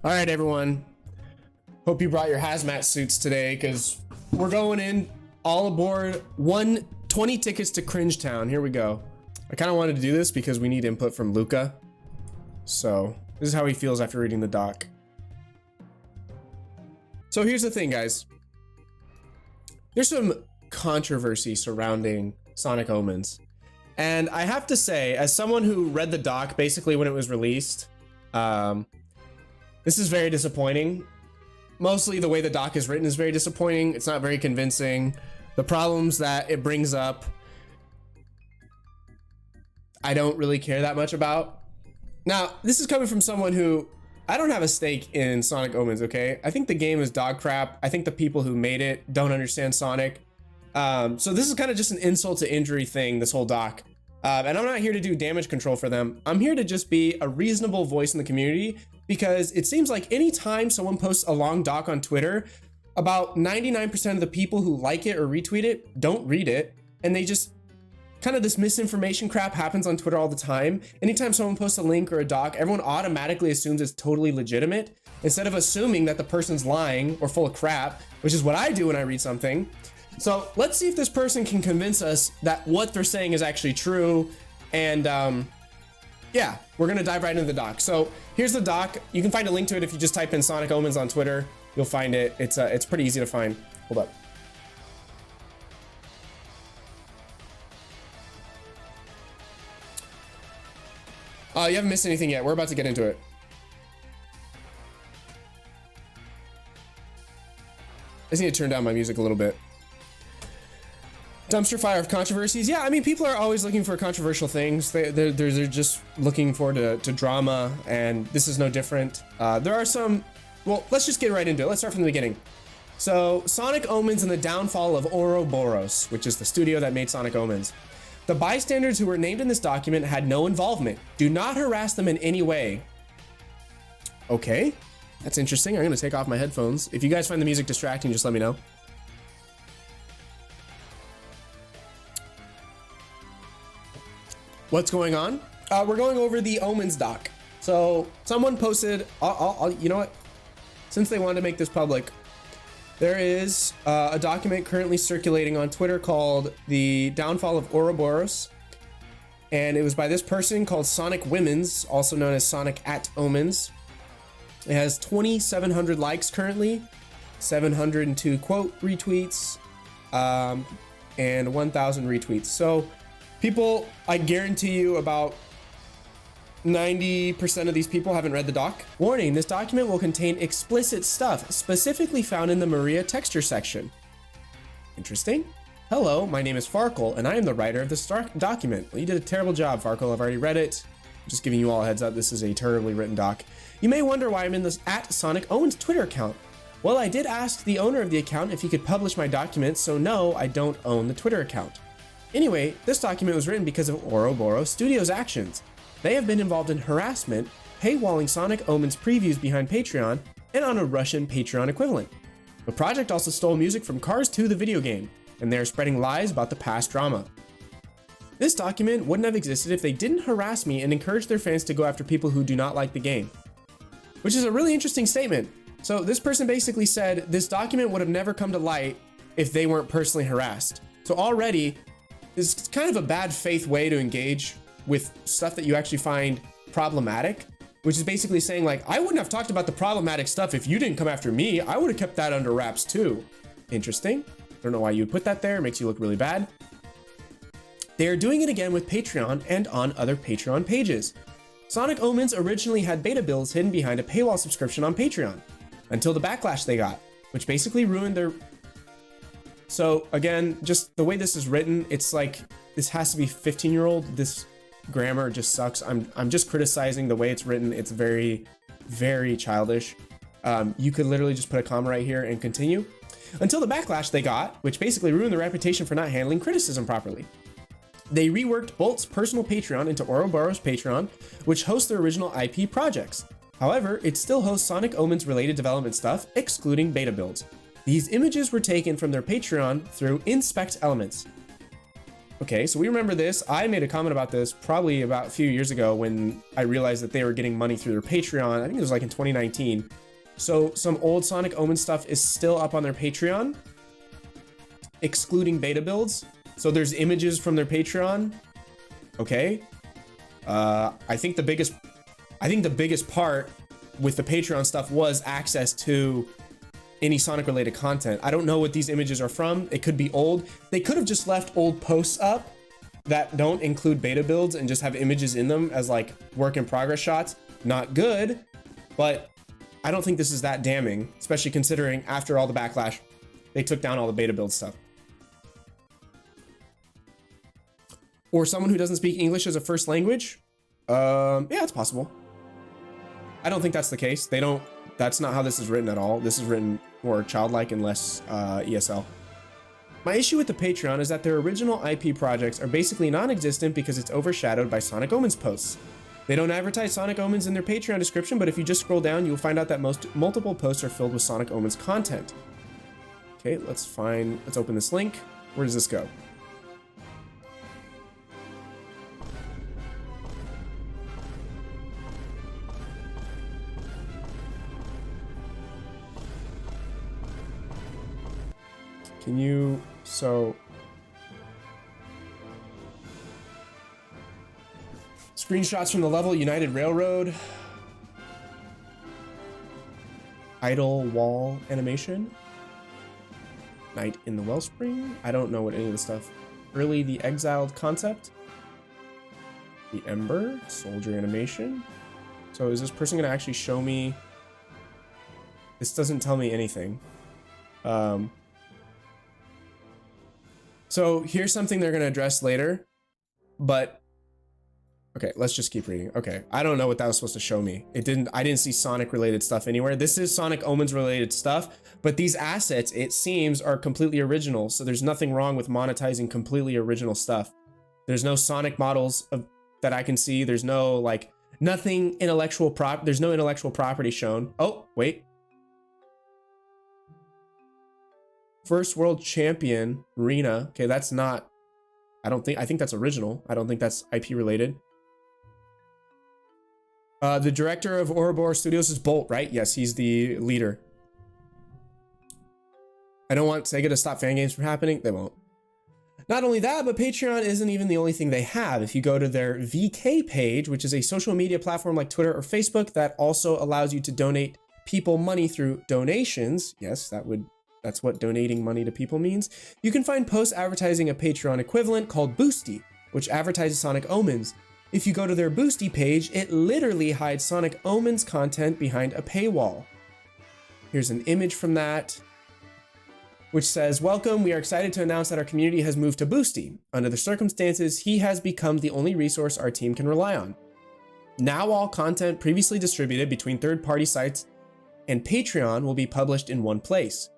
All right, everyone. Hope you brought your hazmat suits today because we're going in all aboard 20 tickets to Cringe Town. Here we go. I kind of wanted to do this because we need input from Luca. So this is how he feels after reading the doc. So here's the thing, guys. There's some controversy surrounding Sonic Omens. And I have to say, as someone who read the doc basically when it was released, this is very disappointing. Mostly the way the doc is written is very disappointing. It's not very convincing. The problems that it brings up, I don't really care that much about. Now, this is coming from someone who, I don't have a stake in Sonic Omens, okay? I think the game is dog crap. I think the people who made it don't understand Sonic. So this is kind of just an insult to injury thing, this whole doc. And I'm not here to do damage control for them. I'm here to just be a reasonable voice in the community, because it seems like anytime someone posts a long doc on Twitter, about 99% of the people who like it or retweet it don't read it. And they just kind of, this misinformation crap happens on Twitter all the time. Anytime someone posts a link or a doc, everyone automatically assumes it's totally legitimate, instead of assuming that the person's lying or full of crap, which is what I do when I read something. So let's see if this person can convince us that what they're saying is actually true. And yeah, we're gonna dive right into the doc. So here's the doc. You can find a link to it if you just type in Sonic Omens on Twitter. You'll find it. It's pretty easy to find. Hold up. You haven't missed anything yet. We're about to get into it. I just need to turn down my music a little bit. Dumpster fire of controversies. Yeah, I mean, people are always looking for controversial things. They're just looking forward to drama, and this is no different. There are some, well, let's just get right into it. Let's start from the beginning. So, Sonic Omens and the downfall of Ouroboros, which is the studio that made Sonic Omens. The bystanders who were named in this document had no involvement. Do not harass them in any way. Okay, that's interesting. I'm gonna take off my headphones. If you guys find the music distracting, just let me know. What's going on? We're going over the Omens doc. So someone posted, you know what? Since they wanted to make this public, there is a document currently circulating on Twitter called The Downfall of Ouroboros. And it was by this person called Sonic Women's, also known as Sonic at Omens. It has 2,700 likes currently, 702 quote retweets, and 1,000 retweets. So people, I guarantee you about 90% of these people haven't read the doc. Warning, this document will contain explicit stuff specifically found in the Maria texture section. Interesting. Hello, my name is Farkle, and I am the writer of this document. Well, you did a terrible job, Farkle. I've already read it. I'm just giving you all a heads up. This is a terribly written doc. You may wonder why I'm in this at Sonic Owens Twitter account. Well, I did ask the owner of the account if he could publish my document, so no, I don't own the Twitter account. Anyway, this document was written because of Ouroboros Studios' actions. They have been involved in harassment, paywalling Sonic Omens previews behind Patreon, and on a Russian Patreon equivalent. The project also stole music from Cars 2 the video game, and they are spreading lies about the past drama. This document wouldn't have existed if they didn't harass me and encourage their fans to go after people who do not like the game. Which is a really interesting statement. So this person basically said this document would have never come to light if they weren't personally harassed. So already, it's kind of a bad faith way to engage with stuff that you actually find problematic, which is basically saying like, I wouldn't have talked about the problematic stuff if you didn't come after me. I would have kept that under wraps too. Interesting. Don't know why you would put that there. It makes you look really bad. They are doing it again with Patreon and on other Patreon pages. Sonic Omens originally had beta builds hidden behind a paywall subscription on Patreon until the backlash they got, which basically ruined their... So again, just the way this is written, it's like, this has to be 15-year-old. This grammar just sucks. I'm just criticizing the way it's written. It's very, very childish. You could literally just put a comma right here and continue. Until the backlash they got, which basically ruined their reputation for not handling criticism properly. They reworked Bolt's personal Patreon into Ouroboros Patreon, which hosts their original IP projects. However, it still hosts Sonic Omens related development stuff, excluding beta builds. These images were taken from their Patreon through Inspect Elements. Okay, so we remember this. I made a comment about this probably about a few years ago when I realized that they were getting money through their Patreon. I think it was like in 2019. So some old Sonic Omen stuff is still up on their Patreon, excluding beta builds. So there's images from their Patreon. Okay. I think the biggest part with the Patreon stuff was access to any Sonic related content. I don't know what these images are from. It could be old. They could have just left old posts up that don't include beta builds and just have images in them as like work in progress shots. Not good, but I don't think this is that damning, especially considering after all the backlash, they took down all the beta build stuff. Or someone who doesn't speak English as a first language. Yeah, it's possible. I don't think that's the case. That's not how this is written at all. This is written more childlike and less ESL. My issue with the Patreon is that their original IP projects are basically non-existent because it's overshadowed by Sonic Omens posts. They don't advertise Sonic Omens in their Patreon description, but if you just scroll down, you'll find out that multiple posts are filled with Sonic Omens content. Okay, let's open this link. Where does this go? Screenshots from the level, United Railroad. Idle wall animation. Night in the Wellspring. I don't know what any of the stuff. Early the Exiled concept. The Ember, soldier animation. So is this person gonna actually show me? This doesn't tell me anything. So here's something they're gonna address later, but okay, let's just keep reading. Okay, I don't know what that was supposed to show me. I didn't see Sonic related stuff anywhere. This is Sonic Omens related stuff, but these assets, it seems, are completely original. So there's nothing wrong with monetizing completely original stuff. There's no Sonic models that I can see. There's no there's no intellectual property shown. Oh, wait. First world champion, Rena. Okay, that's not, I think that's original. I don't think that's IP related. The director of Ouroboros Studios is Bolt, right? Yes, he's the leader. I don't want Sega to stop fan games from happening. They won't. Not only that, but Patreon isn't even the only thing they have. If you go to their VK page, which is a social media platform like Twitter or Facebook that also allows you to donate people money through donations. Yes, that's what donating money to people means. You can find posts advertising a Patreon equivalent called Boosty, which advertises Sonic Omens. If you go to their Boosty page, it literally hides Sonic Omens content behind a paywall. Here's an image from that, which says, "Welcome, we are excited to announce that our community has moved to Boosty. Under the circumstances, he has become the only resource our team can rely on. Now all content previously distributed between third-party sites and Patreon will be published in one place.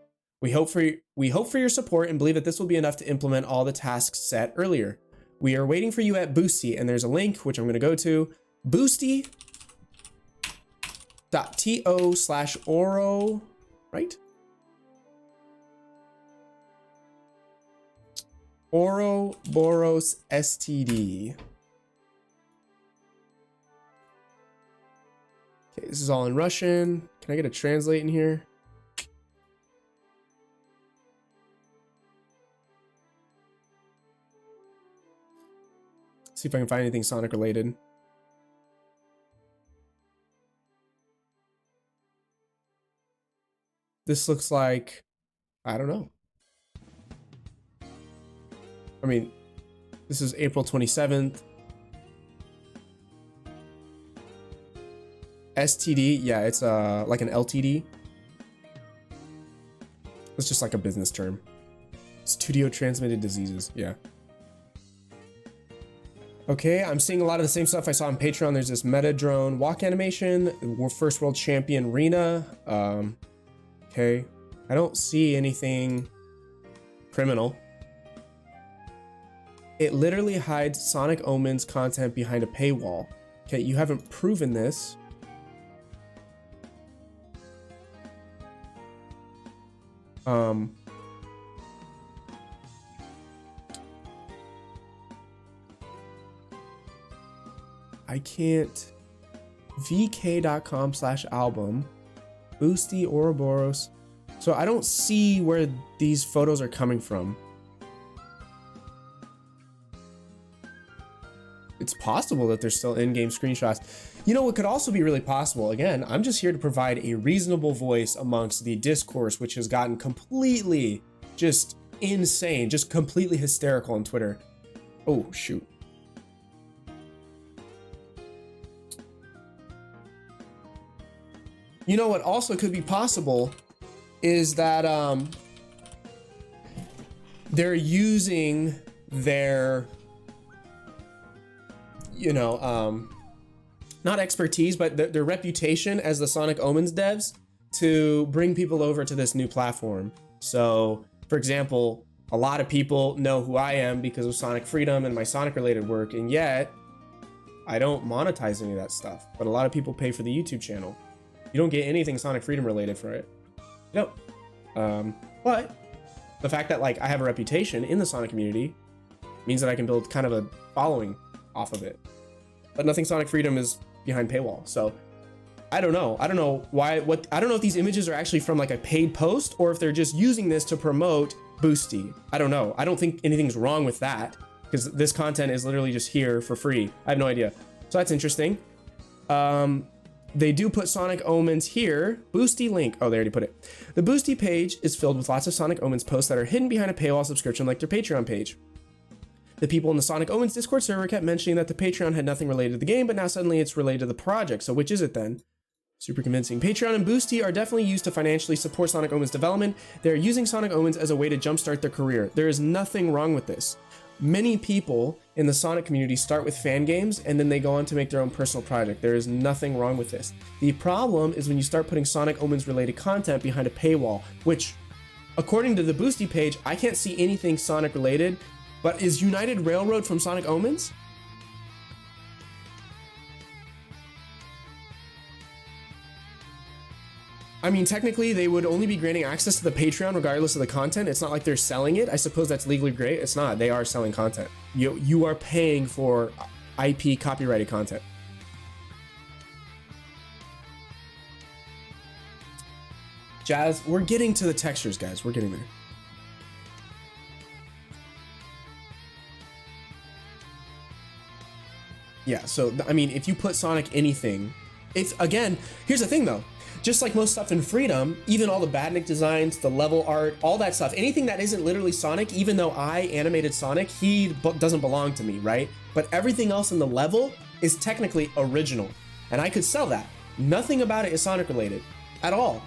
We hope for your support and believe that this will be enough to implement all the tasks set earlier. We are waiting for you at Boosty," and there's a link which I'm going to go to, boosty.to/oro, right? Ouroboros STD. Okay, this is all in Russian. Can I get a translate in here? See if I can find anything Sonic related. This looks like, I don't know. I mean, this is April 27th. STD, yeah, it's like an LTD. It's just like a business term. Studio transmitted diseases, yeah. Okay, I'm seeing a lot of the same stuff I saw on Patreon. There's this meta drone walk animation, first world champion Rena. Okay, I don't see anything criminal. It literally hides Sonic Omens content behind a paywall. Okay, you haven't proven this. I can't. vk.com/album. Boosty, Ouroboros. So I don't see where these photos are coming from. It's possible that they're still in-game screenshots. You know what could also be really possible? Again, I'm just here to provide a reasonable voice amongst the discourse, which has gotten completely just insane, just completely hysterical on Twitter. Oh, shoot. You know what also could be possible is that they're using their, you know, not expertise, but their reputation as the Sonic Omens devs to bring people over to this new platform. So, for example, a lot of people know who I am because of Sonic Freedom and my Sonic related work, and yet I don't monetize any of that stuff. But a lot of people pay for the YouTube channel. You don't get anything Sonic Freedom related for it. Nope. But the fact that like I have a reputation in the Sonic community means that I can build kind of a following off of it. But nothing Sonic Freedom is behind paywall. So I don't know. I don't know why, I don't know if these images are actually from like a paid post or if they're just using this to promote Boosty. I don't know. I don't think anything's wrong with that because this content is literally just here for free. I have no idea. So that's interesting. They do put Sonic Omens here. Boosty link. Oh, they already put it. The Boosty page is filled with lots of Sonic Omens posts that are hidden behind a paywall subscription like their Patreon page. The people in the Sonic Omens Discord server kept mentioning that the Patreon had nothing related to the game, but now suddenly it's related to the project. So which is it then? Super convincing. Patreon and Boosty are definitely used to financially support Sonic Omens development. They're using Sonic Omens as a way to jumpstart their career. There is nothing wrong with this. Many people in the Sonic community start with fan games and then they go on to make their own personal project. There is nothing wrong with this. The problem is when you start putting Sonic Omens related content behind a paywall, which according to the Boosty page, I can't see anything Sonic related, but is United Railroad from Sonic Omens? I mean, technically, they would only be granting access to the Patreon regardless of the content. It's not like they're selling it. I suppose that's legally great. It's not. They are selling content. You are paying for IP copyrighted content. Jazz, we're getting to the textures, guys. We're getting there. Yeah, so, I mean, if you put Sonic anything, it's, again, here's the thing, though. Just like most stuff in Freedom, even all the Badnik designs, the level art, all that stuff, anything that isn't literally Sonic, even though I animated Sonic, he doesn't belong to me, right? But everything else in the level is technically original, and I could sell that. Nothing about it is Sonic related, at all.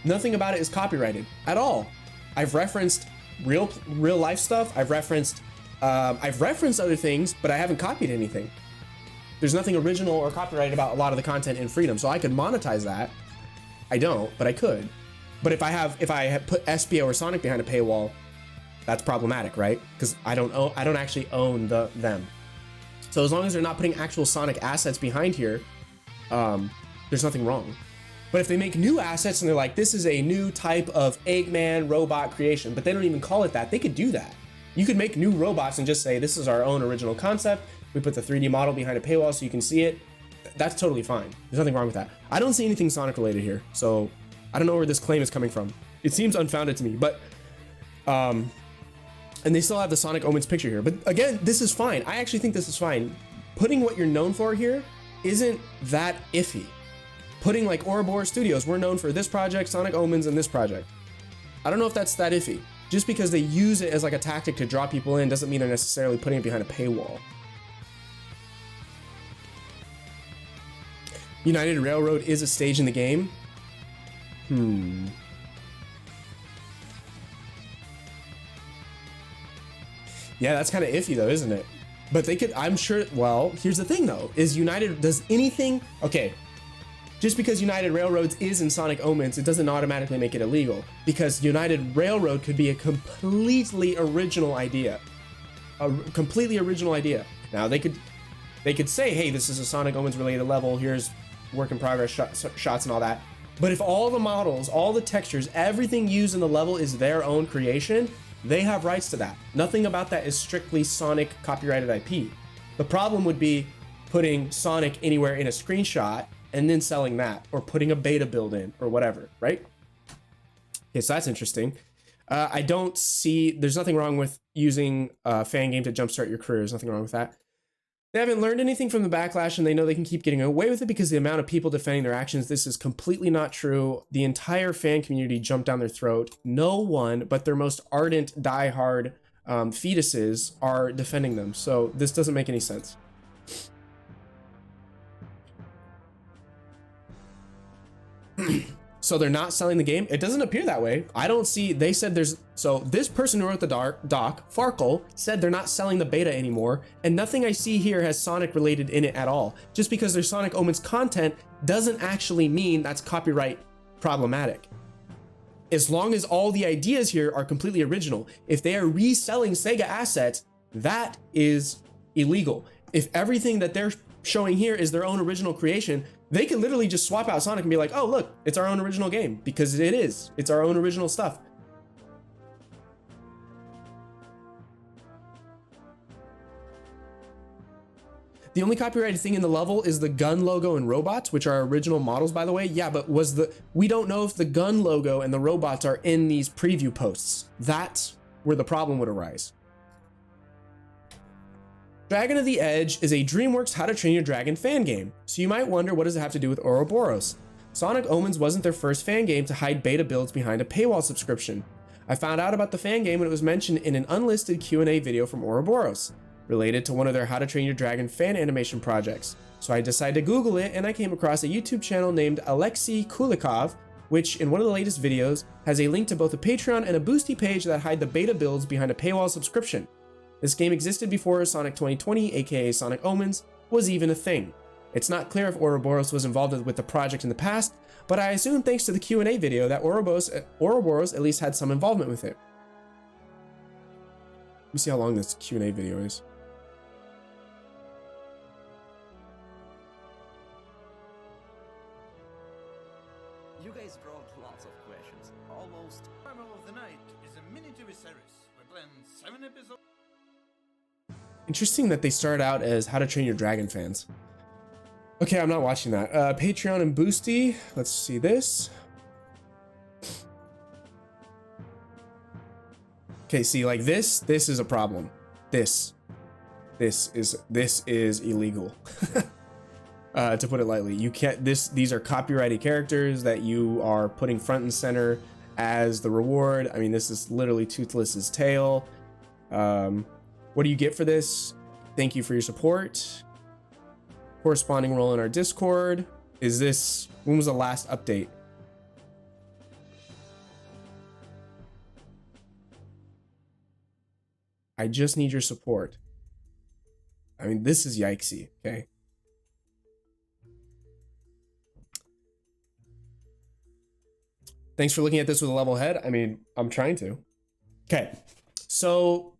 Nothing about it is copyrighted, at all. I've referenced real life stuff, I've referenced other things, but I haven't copied anything. There's nothing original or copyrighted about a lot of the content in Freedom, so I could monetize that. I don't, but I could. But if I have put SBO or Sonic behind a paywall, that's problematic, right? Because I don't actually own them. So as long as they're not putting actual Sonic assets behind here, there's nothing wrong. But if they make new assets and they're like, this is a new type of Eggman robot creation, but they don't even call it that, they could do that. You could make new robots and just say, this is our own original concept. We put the 3D model behind a paywall so you can see it. That's totally fine. There's nothing wrong with that. I don't see anything Sonic related here, so I don't know where this claim is coming from. It seems unfounded to me, but and they still have the Sonic Omens picture here. But again, this is fine. I actually think this is fine. Putting what you're known for here isn't that iffy. Putting like Ouroboros Studios, we're known for this project, Sonic Omens, and this project. I don't know if that's that iffy. Just because they use it as like a tactic to draw people in doesn't mean they're necessarily putting it behind a paywall. United Railroad is a stage in the game. Yeah, that's kind of iffy though, isn't it? But they could, I'm sure, well, here's the thing though, is United, does anything, okay, just because United Railroads is in Sonic Omens, it doesn't automatically make it illegal, because United Railroad could be a completely original idea. A completely original idea. Now they could say, hey, this is a Sonic Omens related level, here's work in progress shots and all that. But if all the models, all the textures, everything used in the level is their own creation, they have rights to that. Nothing about that is strictly Sonic copyrighted IP. The problem would be putting Sonic Anywhere in a screenshot and then selling that, or putting a beta build in, or whatever, right? Okay, so that's interesting. I don't see, there's nothing wrong with using a fan game to jumpstart your career. There's nothing wrong with that. They haven't learned anything from the backlash, and they know they can keep getting away with it because the amount of people defending their actions. This is completely not true. The entire fan community jumped down their throat. No one but their most ardent, diehard fetuses are defending them. So this doesn't make any sense. So they're not selling the game? It doesn't appear that way. I don't see, they said there's, so this person who wrote the doc, Farkle, said they're not selling the beta anymore, and nothing I see here has Sonic related in it at all. Just because there's Sonic Omens content doesn't actually mean that's copyright problematic. As long as all the ideas here are completely original. If they are reselling Sega assets, that is illegal. If everything that they're showing here is their own original creation, they could literally just swap out Sonic and be like, oh, look, it's our own original game, because it is. It's our own original stuff. The only copyrighted thing in the level is the gun logo and robots, which are original models, by the way. Yeah, but we don't know if the gun logo and the robots are in these preview posts. That's where the problem would arise. Dragon of the Edge is a DreamWorks How to Train Your Dragon fan game, so you might wonder, what does it have to do with Ouroboros? Sonic Omens wasn't their first fan game to hide beta builds behind a paywall subscription. I found out about the fan game when it was mentioned in an unlisted Q&A video from Ouroboros, related to one of their How to Train Your Dragon fan animation projects. So I decided to Google it, and I came across a YouTube channel named Alexei Kulikov, which in one of the latest videos has a link to both a Patreon and a boosty page that hide the beta builds behind a paywall subscription. This game existed before Sonic 2020, aka Sonic Omens, was even a thing. It's not clear if Ouroboros was involved with the project in the past, but I assume thanks to the Q&A video that Ouroboros at least had some involvement with it. Let me see how long this Q&A video is. You guys brought lots of questions. Almost. Primal of the Night is a mini TV series. We plan 7 episodes. Interesting that they start out as How to Train Your Dragon fans. Okay, I'm not watching that. Patreon and boosty. Let's see this. Okay, see, like this is a problem. This is illegal. To put it lightly, you can't. These are copyrighted characters that you are putting front and center as the reward. I mean, this is literally Toothless's tail. What do you get for this? Thank you for your support. Corresponding role in our Discord. Is this, when was the last update? I just need your support. I mean, this is yikesy, okay? Thanks for looking at this with a level head. I mean, I'm trying to. Okay, so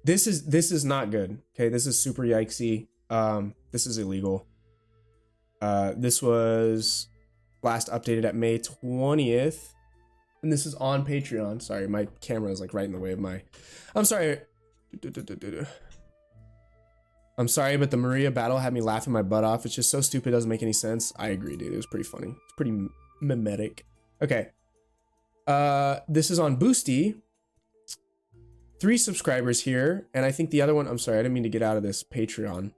this is not good. Okay, this is super yikesy. This is illegal. This was last updated at May 20th, and this is on Patreon. Sorry, my camera is like right in the way of my. I'm sorry. I'm sorry, but the Maria battle had me laughing my butt off. It's just so stupid, doesn't make any sense. I agree, dude. It was pretty funny. It's pretty mimetic. Okay. This is on Boosty. 3 subscribers here, and I think the other one, I'm sorry, I didn't mean to get out of this Patreon.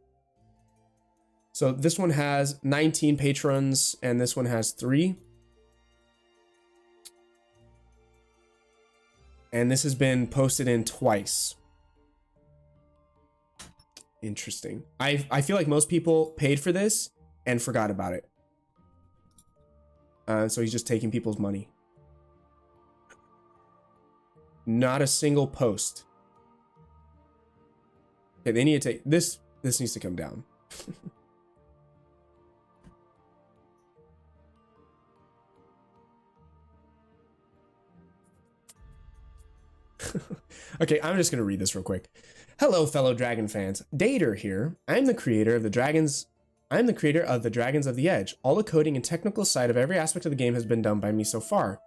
So this one has 19 patrons, and this one has 3. And this has been posted in twice. Interesting. I feel like most people paid for this and forgot about it. So he's just taking people's money. Not a single post. Okay, they need to take this. This needs to come down. Okay, I'm just gonna read this real quick. Hello, fellow Dragon fans. Dater here. I'm the creator of the Dragons of the Edge. All the coding and technical side of every aspect of the game has been done by me so far.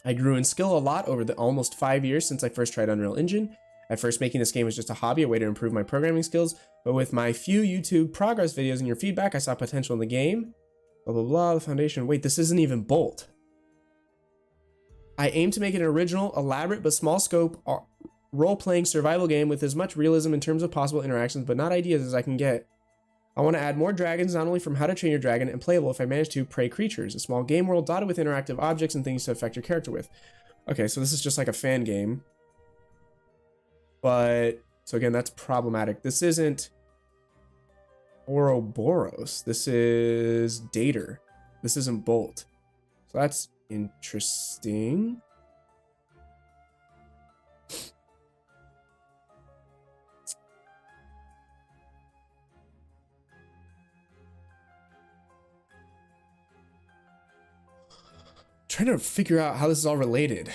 I grew in skill a lot over the almost 5 years since I first tried Unreal Engine, At first, making this game was just a hobby, a way to improve my programming skills, but with my few YouTube progress videos and your feedback, I saw potential in the game. Blah, blah, blah, the foundation. Wait, this isn't even Bolt. I aim to make an original, elaborate, but small scope role-playing survival game with as much realism in terms of possible interactions, but not ideas as I can get. I want to add more dragons, not only from How to Train Your Dragon and playable if I manage to prey creatures, a small game world dotted with interactive objects and things to affect your character with. Okay, so this is just like a fan game. But, so again, that's problematic. This isn't Ouroboros. This is Dater. This isn't Bolt. So that's interesting. Trying to figure out how this is all related.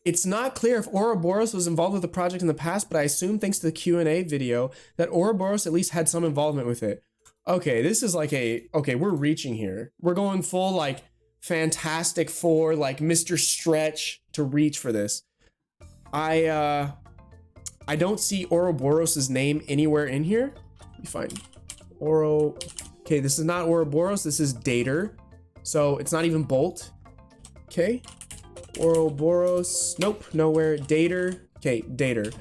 It's not clear if Ouroboros was involved with the project in the past, but I assume thanks to the Q&A video that Ouroboros at least had some involvement with it. Okay, this is like okay, we're reaching here. We're going full like Fantastic Four, like Mr. Stretch to reach for this. I don't see Ouroboros' name anywhere in here. Let me find okay, this is not Ouroboros, this is Dater. So it's not even Bolt. Okay. Ouroboros, nope, nowhere. Dater, okay, Dater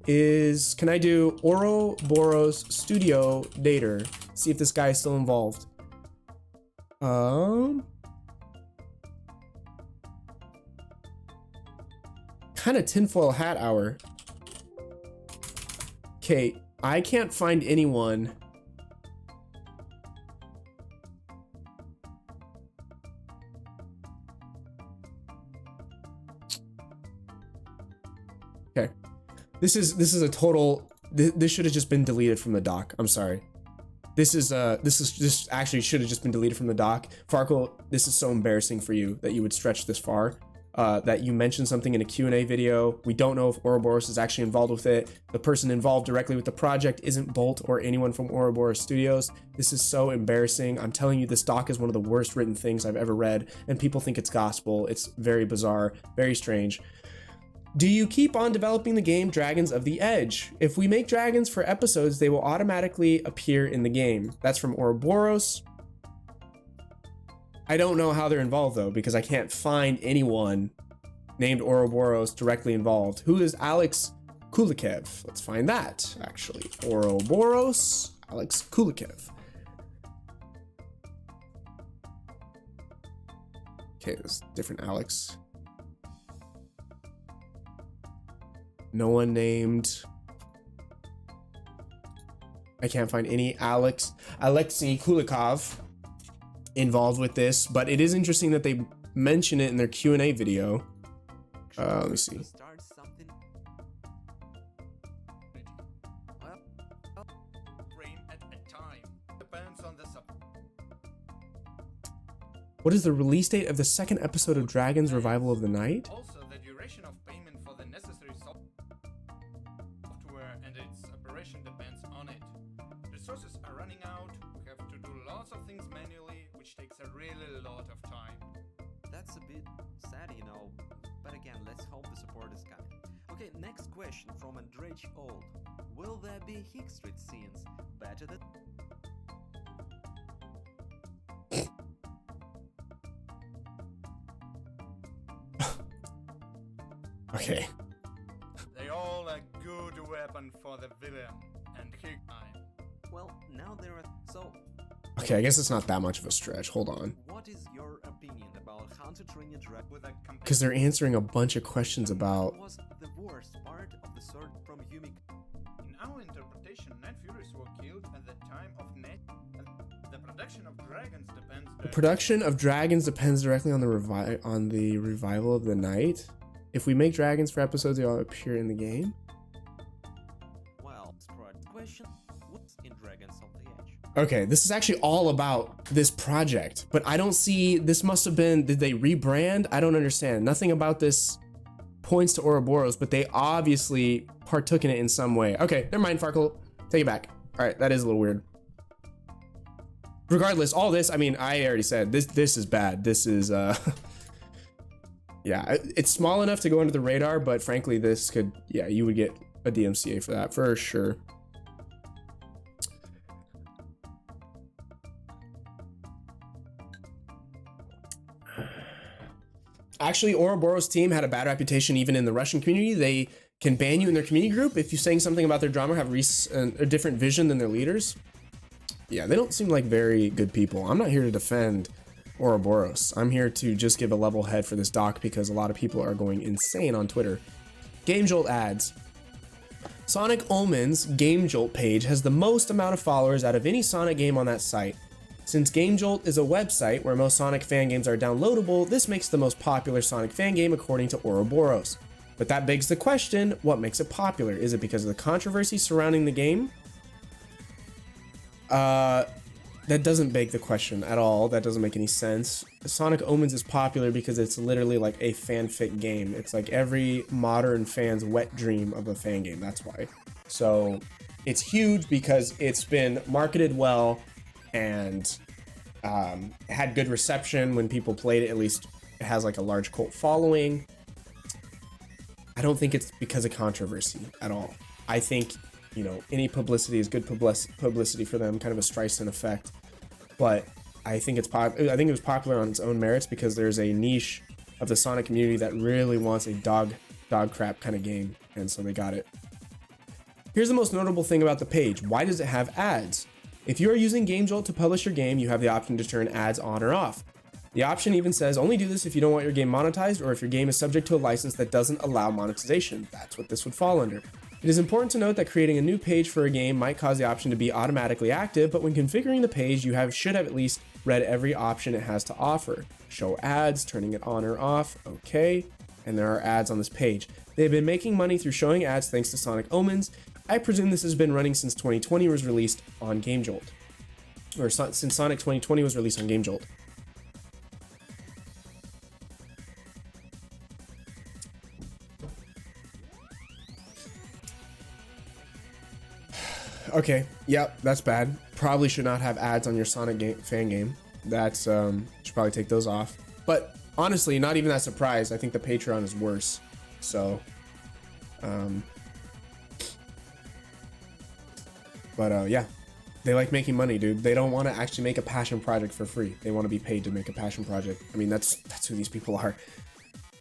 is, can I do Ouroboros Studio Dater? See if this guy is still involved. Kind of tinfoil hat hour. Okay, I can't find anyone. Okay, this is a total. This should have just been deleted from the doc. I'm sorry. This actually should have just been deleted from the doc. Farkle, this is so embarrassing for you that you would stretch this far. That you mentioned something in a Q&A video. We don't know if Ouroboros is actually involved with it. The person involved directly with the project isn't Bolt or anyone from Ouroboros Studios. This is so embarrassing. I'm telling you, this doc is one of the worst written things I've ever read, and people think it's gospel. It's very bizarre, very strange. Do you keep on developing the game Dragons of the Edge? If we make dragons for episodes, they will automatically appear in the game. That's from Ouroboros. I don't know how they're involved though, because I can't find anyone named Ouroboros directly involved. Who is Alex Kulikev? Let's find that, actually. Ouroboros, Alex Kulikev. Okay, there's different Alex. No one named. I can't find any Alexei Kulikov involved with this, but it is interesting that they mention it in their Q&A video. Let me see. What is the release date of the second episode of Dragon's Revival of the Night? Also, the duration of payment for the necessary software and its operation depends on it. Resources are running out, we have to do lots of things manually, which takes a really lot of time. That's a bit sad, you know, but again, let's hope the support is coming. Okay, next question from Andrej Old. Will there be Hick Street scenes better than... Okay. They all a good weapon for the villain, and Hick time. Well, now there are... So... Okay, I guess it's not that much of a stretch. Hold on. What is your opinion about How to Train Your Dragon with a because they're answering a bunch of questions about... What was the worst part of the sword from Yumi? In our interpretation, Night Furies were killed at the time of Net. The production of dragons depends... The production of dragons depends directly on the revival of the night. If we make dragons for episodes, they all appear in the game. Well, question. What's in Dragons of the Edge? Okay, this is actually all about this project, but I don't see, this must have been, did they rebrand? I don't understand. Nothing about this points to Ouroboros, but they obviously partook in it in some way. Okay, never mind, Farkle. Take it back. All right, that is a little weird. regardless, all this, I mean, I already said this is bad. This is yeah, it's small enough to go under the radar, but frankly, this could, yeah, you would get a DMCA for that for sure. Actually, Ouroboros team had a bad reputation even in the Russian community. They can ban you in their community group if you're saying something about their drama, have a different vision than their leaders. Yeah, they don't seem like very good people. I'm not here to defend Ouroboros. I'm here to just give a level head for this doc because a lot of people are going insane on Twitter. Game Jolt ads. Sonic Omens Game Jolt page has the most amount of followers out of any Sonic game on that site. Since Game Jolt is a website where most Sonic fan games are downloadable, this makes the most popular Sonic fan game according to Ouroboros. But that begs the question, what makes it popular? Is it because of the controversy surrounding the game? That doesn't beg the question at all. That doesn't make any sense. Sonic Omens is popular because it's literally like a fanfic game. It's like every modern fan's wet dream of a fan game. That's why. So it's huge because it's been marketed well and had good reception when people played it. At least it has like a large cult following. I don't think it's because of controversy at all. I think, you know, any publicity is good publicity for them, kind of a Streisand effect. But I think I think it was popular on its own merits because there's a niche of the Sonic community that really wants a dog crap kind of game, and so they got it. Here's the most notable thing about the page. Why does it have ads? If you are using Game Jolt to publish your game, you have the option to turn ads on or off. The option even says only do this if you don't want your game monetized or if your game is subject to a license that doesn't allow monetization. That's what this would fall under. It is important to note that creating a new page for a game might cause the option to be automatically active, but when configuring the page, you should have at least read every option it has to offer. Show ads, turning it on or off, okay, and there are ads on this page. They've been making money through showing ads thanks to Sonic Omens. I presume this has been running since 2020 was released on Game Jolt, or since Sonic 2020 was released on Game Jolt. Okay, yep, that's bad. Probably should not have ads on your Sonic fan game. That's should probably take those off. But honestly, not even that surprised. I think the Patreon is worse. So, yeah, they like making money, dude. They don't want to actually make a passion project for free. They want to be paid to make a passion project. I mean, that's who these people are.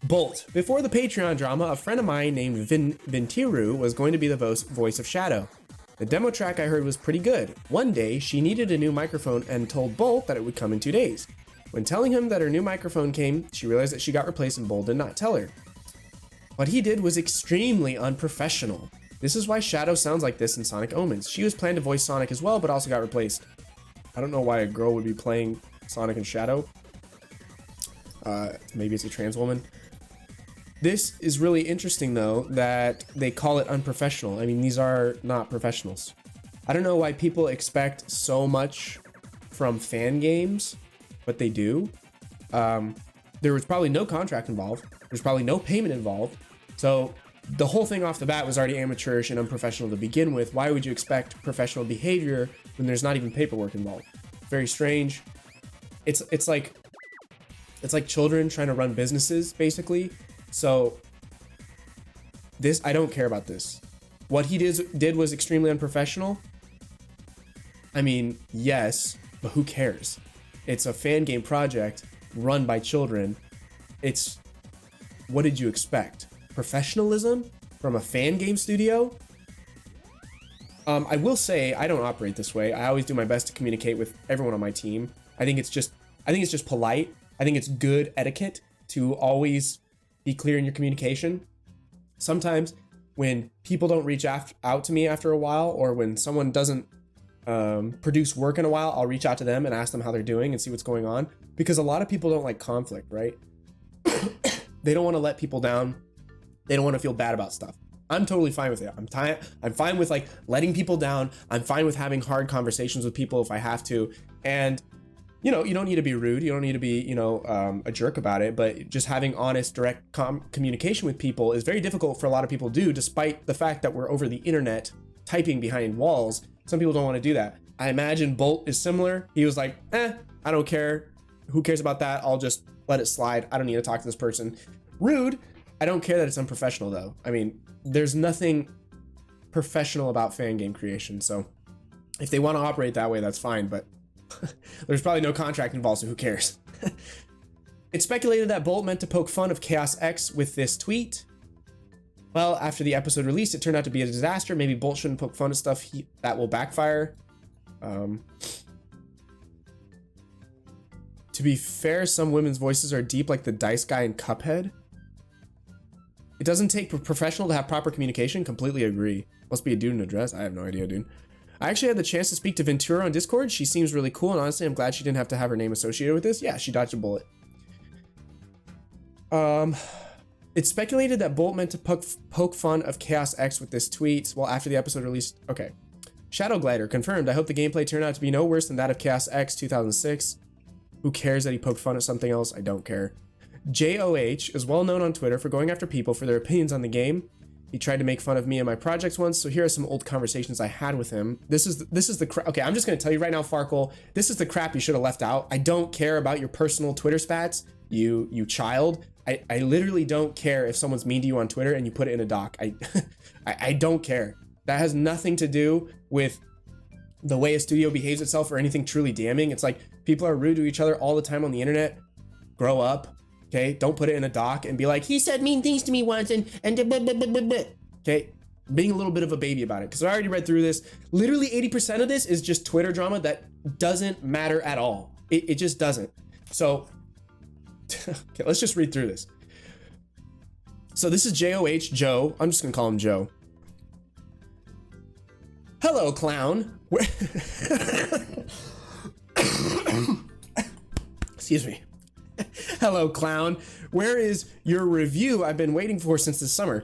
Bolt. Before the Patreon drama, a friend of mine named Vintiru was going to be the voice of Shadow. The demo track I heard was pretty good. One day, she needed a new microphone and told Bolt that it would come in 2 days. When telling him that her new microphone came, she realized that she got replaced and Bolt did not tell her. What he did was extremely unprofessional. This is why Shadow sounds like this in Sonic Omens. She was planned to voice Sonic as well, but also got replaced. I don't know why a girl would be playing Sonic and Shadow. Maybe it's a trans woman. This is really interesting, though, that they call it unprofessional. I mean, these are not professionals. I don't know why people expect so much from fan games, but they do. There was probably no contract involved. There's probably no payment involved. So the whole thing off the bat was already amateurish and unprofessional to begin with. Why would you expect professional behavior when there's not even paperwork involved? Very strange. It's like children trying to run businesses, basically. So this, I don't care about this. What he did was extremely unprofessional. I mean, yes, but who cares? It's a fan game project run by children. What did you expect? Professionalism from a fan game studio? I will say I don't operate this way. I always do my best to communicate with everyone on my team. I think it's just polite. I think it's good etiquette to always be clear in your communication. Sometimes when people don't reach out to me after a while, or when someone doesn't produce work in a while, I'll reach out to them and ask them how they're doing and see what's going on. Because a lot of people don't like conflict, right? They don't want to let people down. They don't want to feel bad about stuff. I'm totally fine with it. I'm fine with like letting people down. I'm fine with having hard conversations with people if I have to. And you know, you don't need to be rude. You don't need to be, a jerk about it. But just having honest, direct communication with people is very difficult for a lot of people to do, despite the fact that we're over the internet typing behind walls. Some people don't want to do that. I imagine Bolt is similar. He was like, I don't care. Who cares about that? I'll just let it slide. I don't need to talk to this person. Rude. I don't care that it's unprofessional though. I mean, there's nothing professional about fan game creation. So if they want to operate that way, that's fine. But there's probably no contract involved, so who cares? It's speculated that Bolt meant to poke fun of Chaos X with this tweet. Well, after the episode released, it turned out to be a disaster. Maybe Bolt shouldn't poke fun of stuff that will backfire. To be fair, some women's voices are deep, like the Dice guy in Cuphead. It doesn't take professional to have proper communication. Completely agree. Must be a dude in a dress. I have no idea, dude. I actually had the chance to speak to Ventura on Discord. She seems really cool, and honestly, I'm glad she didn't have to have her name associated with this. Yeah, she dodged a bullet. It's speculated that Bolt meant to poke fun of Chaos X with this tweet. Well, after the episode released, okay. Shadow Glider confirmed. I hope the gameplay turned out to be no worse than that of Chaos X 2006. Who cares that he poked fun at something else? I don't care. JOH is well known on Twitter for going after people for their opinions on the game. He tried to make fun of me and my projects once, so here are some old conversations I had with him. This is the crap. Okay, I'm just gonna tell you right now, Farkle, this is the crap you should have left out. I don't care about your personal Twitter spats, you child. I literally don't care if someone's mean to you on Twitter and you put it in a doc. I don't care. That has nothing to do with the way a studio behaves itself or anything truly damning. It's like people are rude to each other all the time on the internet. Grow up, okay? Don't put it in a doc and be like, he said mean things to me once and okay? Being a little bit of a baby about it, because I already read through this. Literally 80% of this is just Twitter drama that doesn't matter at all. It just doesn't. So, okay, let's just read through this. So this is JOH, Joe. I'm just gonna call him Joe. Hello, clown. Excuse me. Hello, clown. Where is your review I've been waiting for since this summer?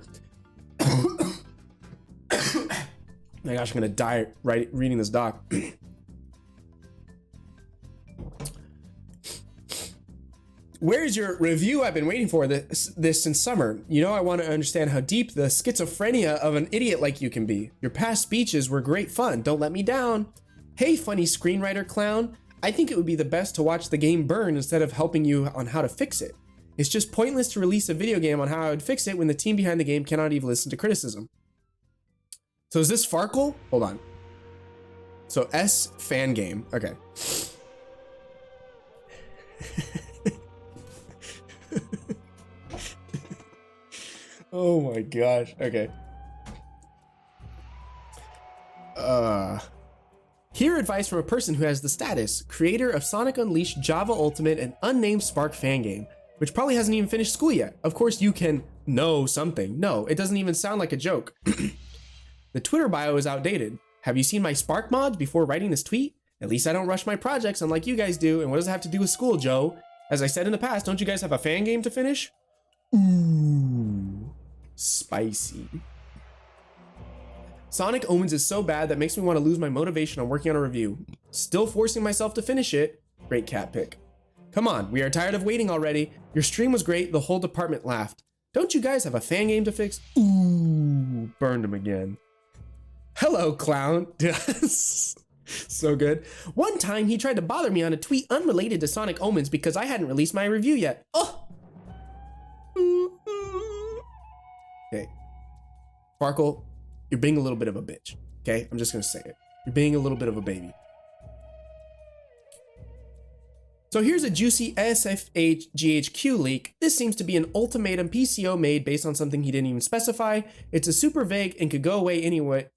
My gosh, I'm gonna die reading this doc. Where's your review I've been waiting for this since summer? You know, I want to understand how deep the schizophrenia of an idiot like you can be. Your past speeches were great fun. Don't let me down. Hey, funny screenwriter clown. I think it would be the best to watch the game burn instead of helping you on how to fix it. It's just pointless to release a video game on how I would fix it when the team behind the game cannot even listen to criticism. So is this Farkle? Hold on. So S fan game. Okay. Oh my gosh. Okay. Hear advice from a person who has the status, creator of Sonic Unleashed, Java Ultimate, and unnamed Spark fan game, which probably hasn't even finished school yet. Of course you can know something. No, it doesn't even sound like a joke. The Twitter bio is outdated. Have you seen my Spark mods before writing this tweet? At least I don't rush my projects unlike you guys do. And what does it have to do with school, Joe? As I said in the past, don't you guys have a fan game to finish? Ooh, spicy. Sonic Omens is so bad that makes me want to lose my motivation on working on a review. Still forcing myself to finish it. Great cat pick. Come on, we are tired of waiting already. Your stream was great, the whole department laughed. Don't you guys have a fan game to fix? Ooh, burned him again. Hello, clown. So good. One time he tried to bother me on a tweet unrelated to Sonic Omens because I hadn't released my review yet. Oh. Okay. Farkle, you're being a little bit of a bitch. Okay, I'm just gonna say it. You're being a little bit of a baby. So here's a juicy SFHGHQ leak. This seems to be an ultimatum PCO made based on something he didn't even specify. It's a super vague and could go away anyway.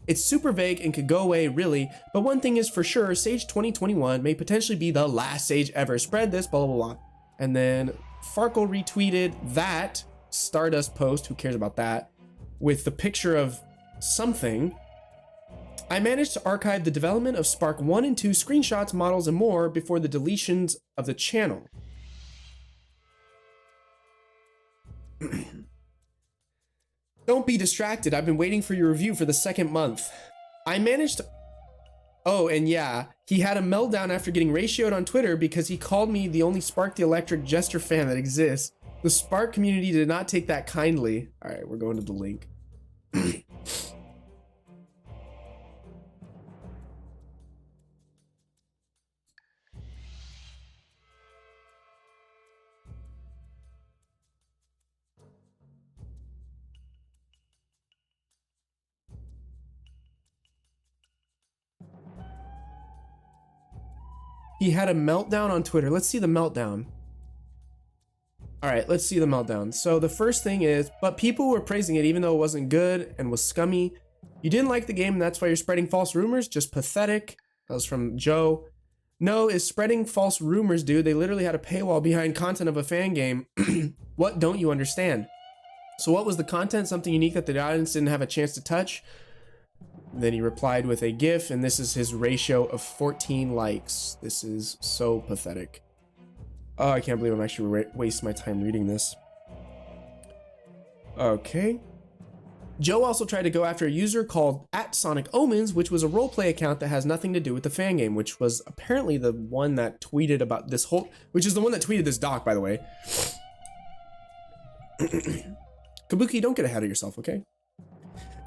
It's super vague and could go away really, but one thing is for sure, Sage 2021 may potentially be the last Sage ever. Spread this, blah, blah, blah. And then Farkle retweeted that Stardust post, who cares about that, with the picture of something. I managed to archive the development of Spark 1 and 2 screenshots, models, and more before the deletions of the channel. Don't be distracted. I've been waiting for your review for the second month. I managed to... Oh, and yeah, he had a meltdown after getting ratioed on Twitter because he called me the only Spark the Electric Jester fan that exists. The Spark community did not take that kindly. All right, we're going to the link. He had a meltdown on Twitter. Let's see the meltdown. All right, let's see the meltdown. So the first thing is, but people were praising it even though it wasn't good and was scummy. You didn't like the game and that's why you're spreading false rumors? Just pathetic. That was from Joe. No, is spreading false rumors, dude. They literally had a paywall behind content of a fan game. What don't you understand? So what was the content? Something unique that the audience didn't have a chance to touch? Then he replied with a GIF, and this is his ratio of 14 likes. This is so pathetic. Oh, I can't believe I'm actually wasting my time reading this. Okay. Joe also tried to go after a user called @SonicOmens, which was a roleplay account that has nothing to do with the fan game, which was apparently the one that tweeted about this whole, which is the one that tweeted this doc, by the way. Kabuki, don't get ahead of yourself, okay?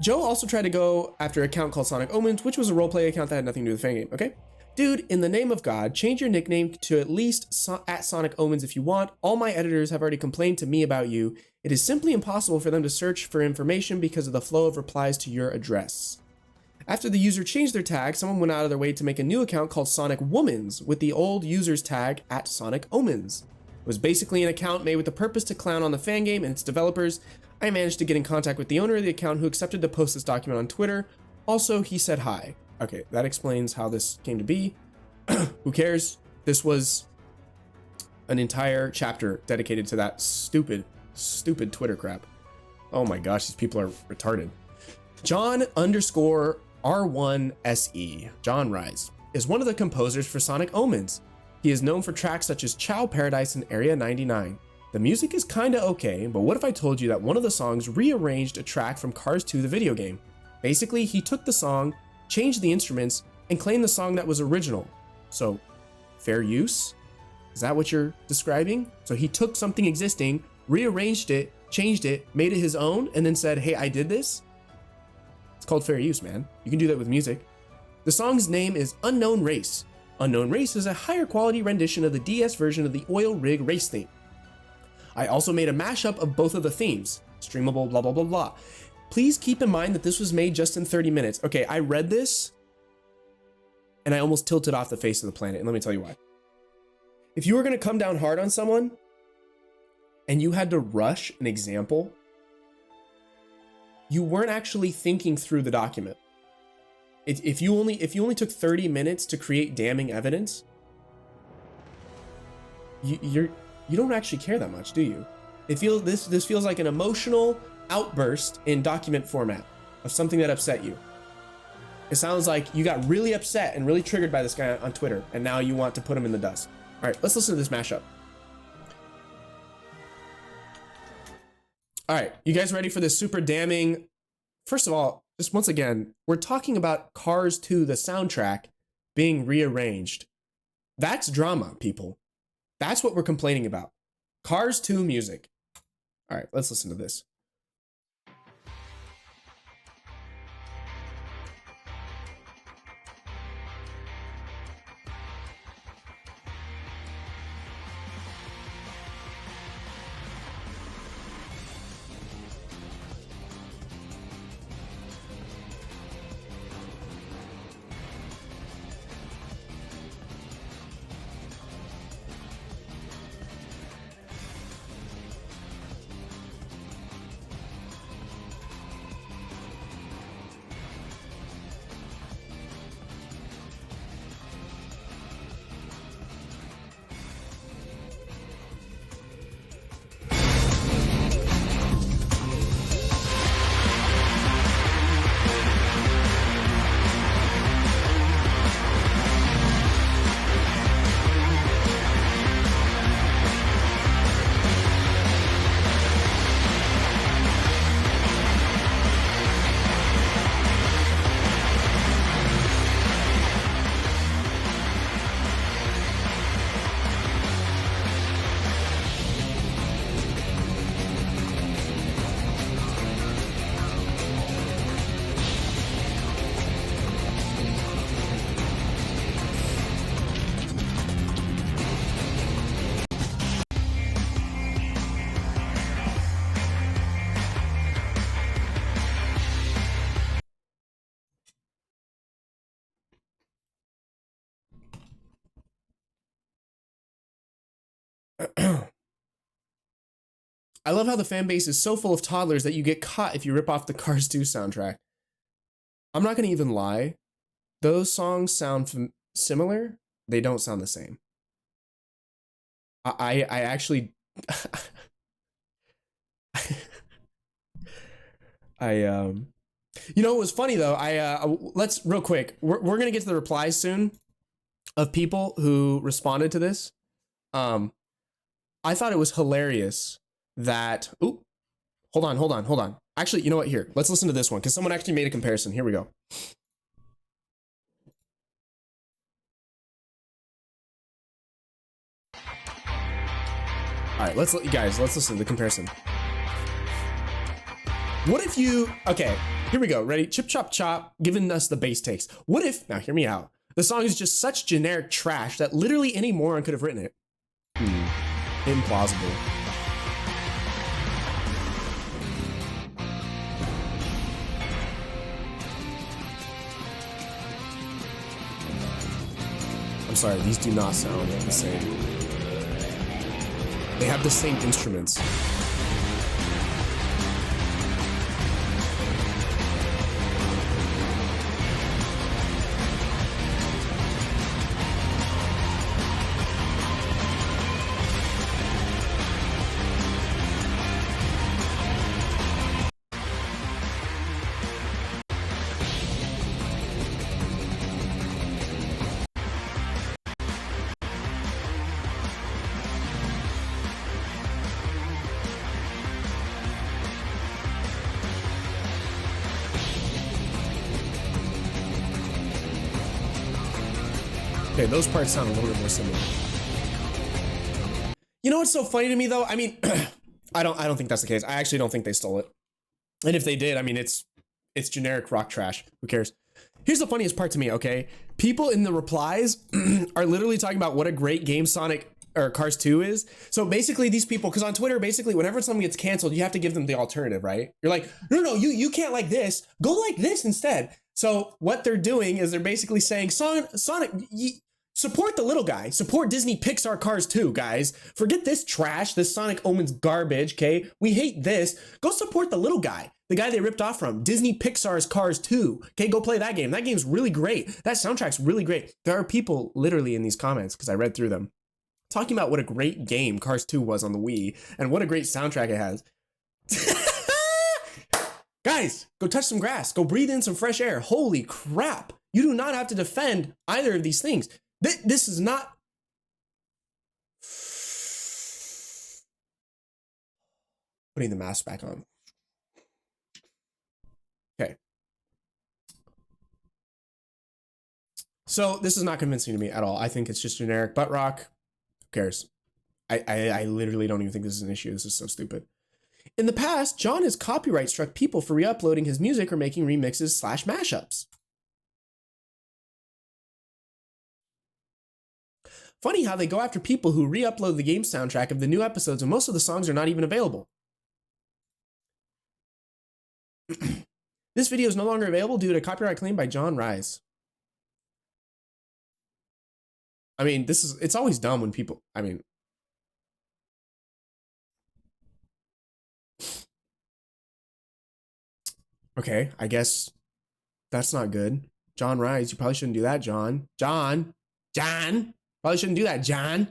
Joe also tried to go after an account called Sonic Omens, which was a roleplay account that had nothing to do with the fan game, okay? Dude, in the name of God, change your nickname to at least @SonicOmens if you want. All my editors have already complained to me about you. It is simply impossible for them to search for information because of the flow of replies to your address. After the user changed their tag, someone went out of their way to make a new account called Sonic Womans with the old user's tag @SonicOmens. It was basically an account made with the purpose to clown on the fan game and its developers. I managed to get in contact with the owner of the account who accepted to post this document on Twitter. Also, he said hi. Okay, that explains how this came to be. Who cares? This was an entire chapter dedicated to that stupid Twitter crap. Oh my gosh, these people are retarded. John_R1SE, John Rise, is one of the composers for Sonic Omens. He is known for tracks such as Chow Paradise and Area 99. The music is kinda okay, but what if I told you that one of the songs rearranged a track from Cars 2, the video game? Basically, he took the song, changed the instruments, and claimed the song that was original. So, fair use? Is that what you're describing? So he took something existing, rearranged it, changed it, made it his own, and then said, hey, I did this? It's called fair use, man. You can do that with music. The song's name is Unknown Race. Unknown Race is a higher quality rendition of the DS version of the Oil Rig Race theme. I also made a mashup of both of the themes. Streamable, blah, blah, blah, blah. Please keep in mind that this was made just in 30 minutes. Okay, I read this and I almost tilted off the face of the planet. And let me tell you why. If you were going to come down hard on someone and you had to rush an example, you weren't actually thinking through the document. If you only took 30 minutes to create damning evidence, you don't actually care that much, do you? This feels like an emotional outburst in document format of something that upset you. It sounds like you got really upset and really triggered by this guy on Twitter, and now you want to put him in the dust. All right, let's listen to this mashup. All right, you guys ready for this super damning? First of all, just once again, we're talking about Cars 2, the soundtrack, being rearranged. That's drama, people. That's what we're complaining about. Cars 2 music. All right, let's listen to this. I love how the fan base is so full of toddlers that you get caught if you rip off the Cars 2 soundtrack. I'm not gonna even lie. Those songs sound similar. They don't sound the same. I actually, you know, it was funny though. Let's real quick. We're gonna get to the replies soon of people who responded to this. I thought it was hilarious that. Hold on. Actually, you know what? Here, let's listen to this one because someone actually made a comparison. Here we go. All right, let's listen to the comparison. What if you, okay, here we go. Ready? Chip, chop, chop, giving us the bass takes. What if, now hear me out. The song is just such generic trash that literally any moron could have written it. Implausible. I'm sorry, these do not sound the same. They have the same instruments. Okay, those parts sound a little bit more similar. You know what's so funny to me though? I mean, I don't think that's the case. I actually don't think they stole it. And if they did, I mean, it's generic rock trash. Who cares? Here's the funniest part to me, okay? People in the replies are literally talking about what a great game Sonic or Cars 2 is. So basically these people, because on Twitter, basically whenever something gets canceled, you have to give them the alternative, right? You're like, no, you can't like this. Go like this instead. So what they're doing is they're basically saying, Sonic, support the little guy. Support Disney Pixar Cars 2, guys. Forget this trash, this Sonic Omens garbage, okay? We hate this. Go support the little guy. The guy they ripped off from. Disney Pixar's Cars 2. Okay, go play that game. That game's really great. That soundtrack's really great. There are people literally in these comments, because I read through them, talking about what a great game Cars 2 was on the Wii and what a great soundtrack it has. Guys, go touch some grass. Go breathe in some fresh air. Holy crap. You do not have to defend either of these things. This is not... Putting the mask back on. Okay. So this is not convincing to me at all. I think it's just generic butt rock. Who cares? I literally don't even think this is an issue. This is so stupid. In the past, John has copyright struck people for re-uploading his music or making remixes / mashups. Funny how they go after people who re-upload the game soundtrack of the new episodes when most of the songs are not even available. This video is no longer available due to a copyright claim by John Rise. I mean, it's always dumb when people, I mean. Okay, I guess that's not good. John Rise, you probably shouldn't do that, John. John! Probably shouldn't do that, John.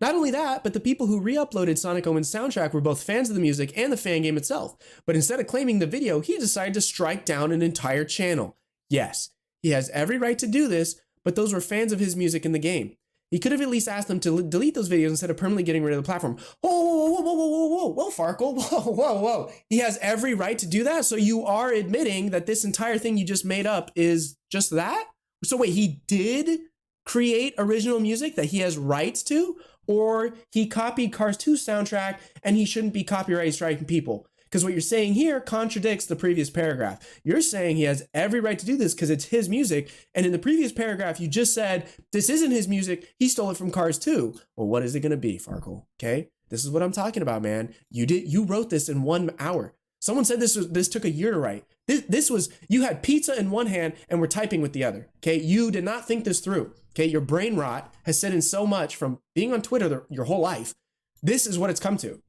Not only that, but the people who re-uploaded Sonic Omens soundtrack were both fans of the music and the fan game itself. But instead of claiming the video, he decided to strike down an entire channel. Yes, he has every right to do this, but those were fans of his music in the game. He could have at least asked them to delete those videos instead of permanently getting rid of the platform. Whoa, Farkle, whoa. He has every right to do that? So you are admitting that this entire thing you just made up is just that? So wait, he did create original music that he has rights to? Or he copied Cars 2 soundtrack and he shouldn't be copyright striking people? Because what you're saying here contradicts the previous paragraph. You're saying he has every right to do this because it's his music. And in the previous paragraph, you just said, this isn't his music. He stole it from Cars 2. Well, what is it going to be, Farkle? Okay. This is what I'm talking about, man. You wrote this in 1 hour. Someone said this took a year to write. This was, you had pizza in one hand and were typing with the other. Okay. You did not think this through. Okay. Your brain rot has set in so much from being on Twitter your whole life This is what it's come to.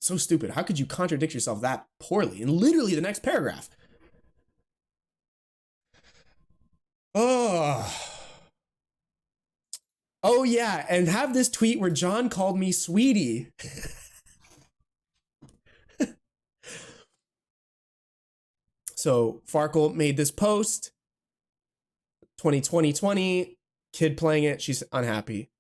So stupid. How could you contradict yourself that poorly in literally the next paragraph? Oh yeah, and have this tweet where John called me sweetie. So Farkle made this post. 2020, kid playing it, she's unhappy.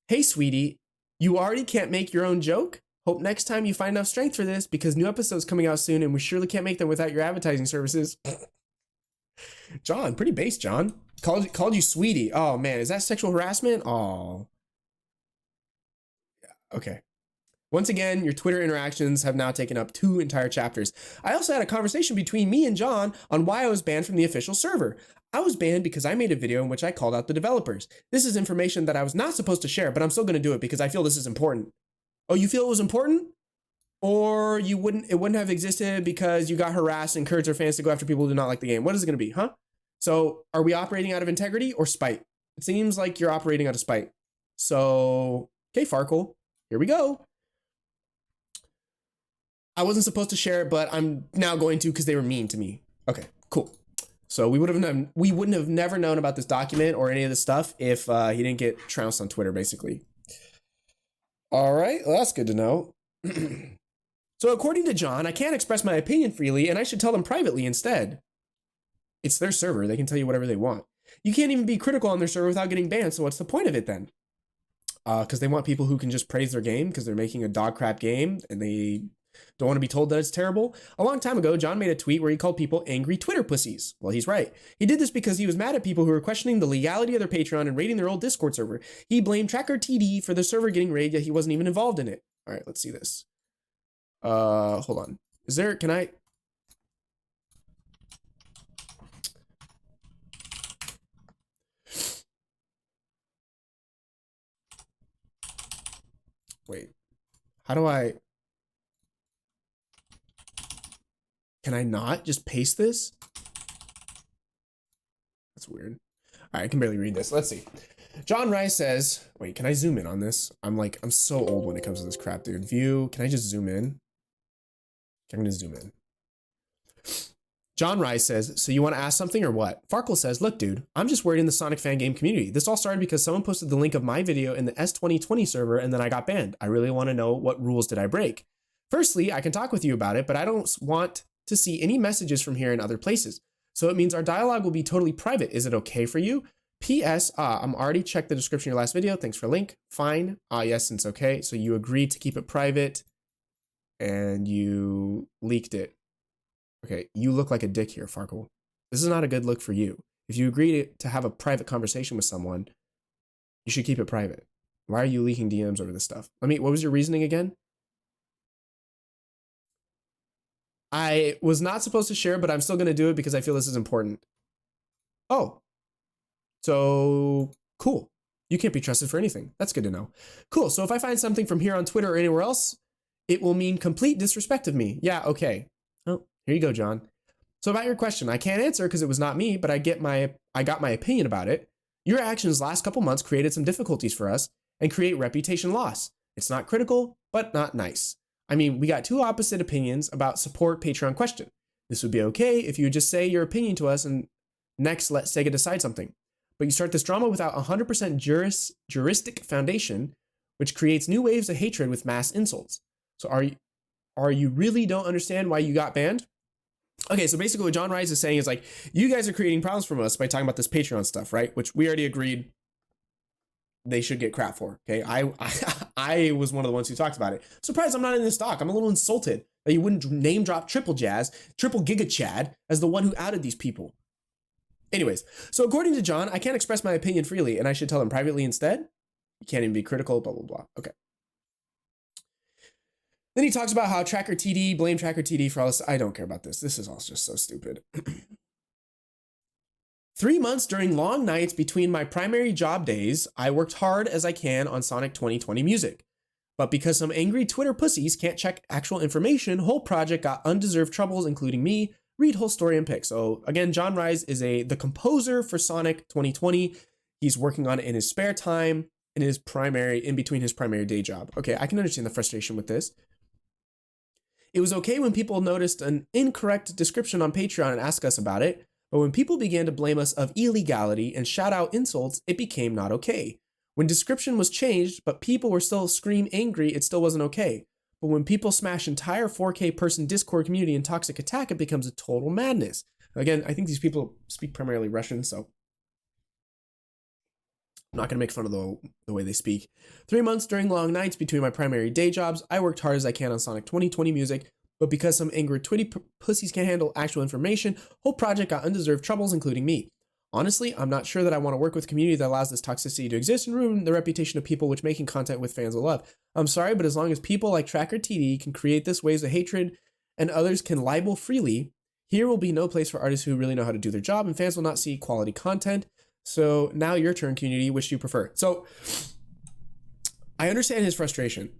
Hey sweetie, you already can't make your own joke? Hope next time you find enough strength for this because new episodes coming out soon and we surely can't make them without your advertising services. John, pretty base, John. Called you sweetie. Oh man, is that sexual harassment? Oh. Yeah, okay. Once again, your Twitter interactions have now taken up 2 entire chapters. I also had a conversation between me and John on why I was banned from the official server. I was banned because I made a video in which I called out the developers. This is information that I was not supposed to share, but I'm still going to do it because I feel this is important. Oh, you feel it was important? Or it wouldn't have existed because you got harassed and encouraged our fans to go after people who do not like the game? What is it going to be, huh? So are we operating out of integrity or spite? It seems like you're operating out of spite. So, okay, Farkle, here we go. I wasn't supposed to share it, but I'm now going to because they were mean to me. Okay, cool. So we wouldn't have never known about this document or any of this stuff if he didn't get trounced on Twitter, basically. All right, well, that's good to know. So according to John, I can't express my opinion freely and I should tell them privately instead. It's their server. They can tell you whatever they want. You can't even be critical on their server without getting banned. So what's the point of it then? Because they want people who can just praise their game because they're making a dog crap game and they don't want to be told that it's terrible. A long time ago, John made a tweet where he called people angry Twitter pussies. Well, he's right. He did this because he was mad at people who were questioning the legality of their Patreon and raiding their old Discord server. He blamed Tracker TD for the server getting raided, yet he wasn't even involved in it. All right, let's see this. Hold on. Can I? Wait, how do I? Can I not just paste this? That's weird. All right, I can barely read this. Let's see. John Rice says, wait, can I zoom in on this? I'm so old when it comes to this crap, dude. View, can I just zoom in? I'm gonna zoom in. John Rice says, so you want to ask something or what? Farkle says, look, dude, I'm just worried in the Sonic fan game community. This all started because someone posted the link of my video in the S2020 server and then I got banned. I really want to know what rules did I break. Firstly, I can talk with you about it, but I don't want to see any messages from here in other places. So it means our dialogue will be totally private. Is it okay for you? P.S. I'm already checked the description of your last video. Thanks for link. Fine. Yes, it's okay. So you agreed to keep it private and you leaked it. Okay, you look like a dick here, Farkle. This is not a good look for you. If you agree to have a private conversation with someone, you should keep it private. Why are you leaking DMs over this stuff? What was your reasoning again? I was not supposed to share, but I'm still going to do it because I feel this is important. Oh, so cool. You can't be trusted for anything. That's good to know. Cool. So if I find something from here on Twitter or anywhere else, it will mean complete disrespect of me. Yeah, okay. Oh, here you go, John. So about your question, I can't answer because it was not me, but I got my opinion about it. Your actions last couple months created some difficulties for us and create reputation loss. It's not critical, but not nice. I mean, we got 2 opposite opinions about support Patreon question. This would be okay if you would just say your opinion to us and next let Sega decide something. But you start this drama without 100% juristic foundation, which creates new waves of hatred with mass insults. So are you really don't understand why you got banned? Okay, so basically what John Rice is saying is like, you guys are creating problems from us by talking about this Patreon stuff, right? Which we already agreed they should get crap for, okay? I was one of the ones who talked about it. Surprised I'm not in this doc. I'm a little insulted that you wouldn't name drop Triple Giga Chad as the one who outed these people. Anyways, so according to John, I can't express my opinion freely and I should tell them privately instead. You can't even be critical, blah, blah, blah. Okay. Then he talks about how Tracker TD, blame Tracker TD for all this. I don't care about this. This is all just so stupid. 3 months during long nights between my primary job days, I worked hard as I can on Sonic 2020 music. But because some angry Twitter pussies can't check actual information, whole project got undeserved troubles, including me. Read whole story and pick. So again, John Rise is the composer for Sonic 2020. He's working on it in his spare time. in between his primary day job. Okay, I can understand the frustration with this. It was okay when people noticed an incorrect description on Patreon and asked us about it, but when people began to blame us of illegality and shout out insults, it became not okay. When description was changed, but people were still scream angry, it still wasn't okay. But when people smash entire 4K person Discord community in toxic attack, it becomes a total madness. Again, I think these people speak primarily Russian, so I'm not going to make fun of the way they speak. 3 months during long nights between my primary day jobs, I worked hard as I can on Sonic 2020 music, but because some angry twitty pussies can't handle actual information, whole project got undeserved troubles, including me. Honestly, I'm not sure that I want to work with a community that allows this toxicity to exist and ruin the reputation of people which making content with fans will love. I'm sorry, but as long as people like Tracker TD can create this waves of hatred and others can libel freely, here will be no place for artists who really know how to do their job, and fans will not see quality content. So now your turn, community, which do you prefer? So I understand his frustration,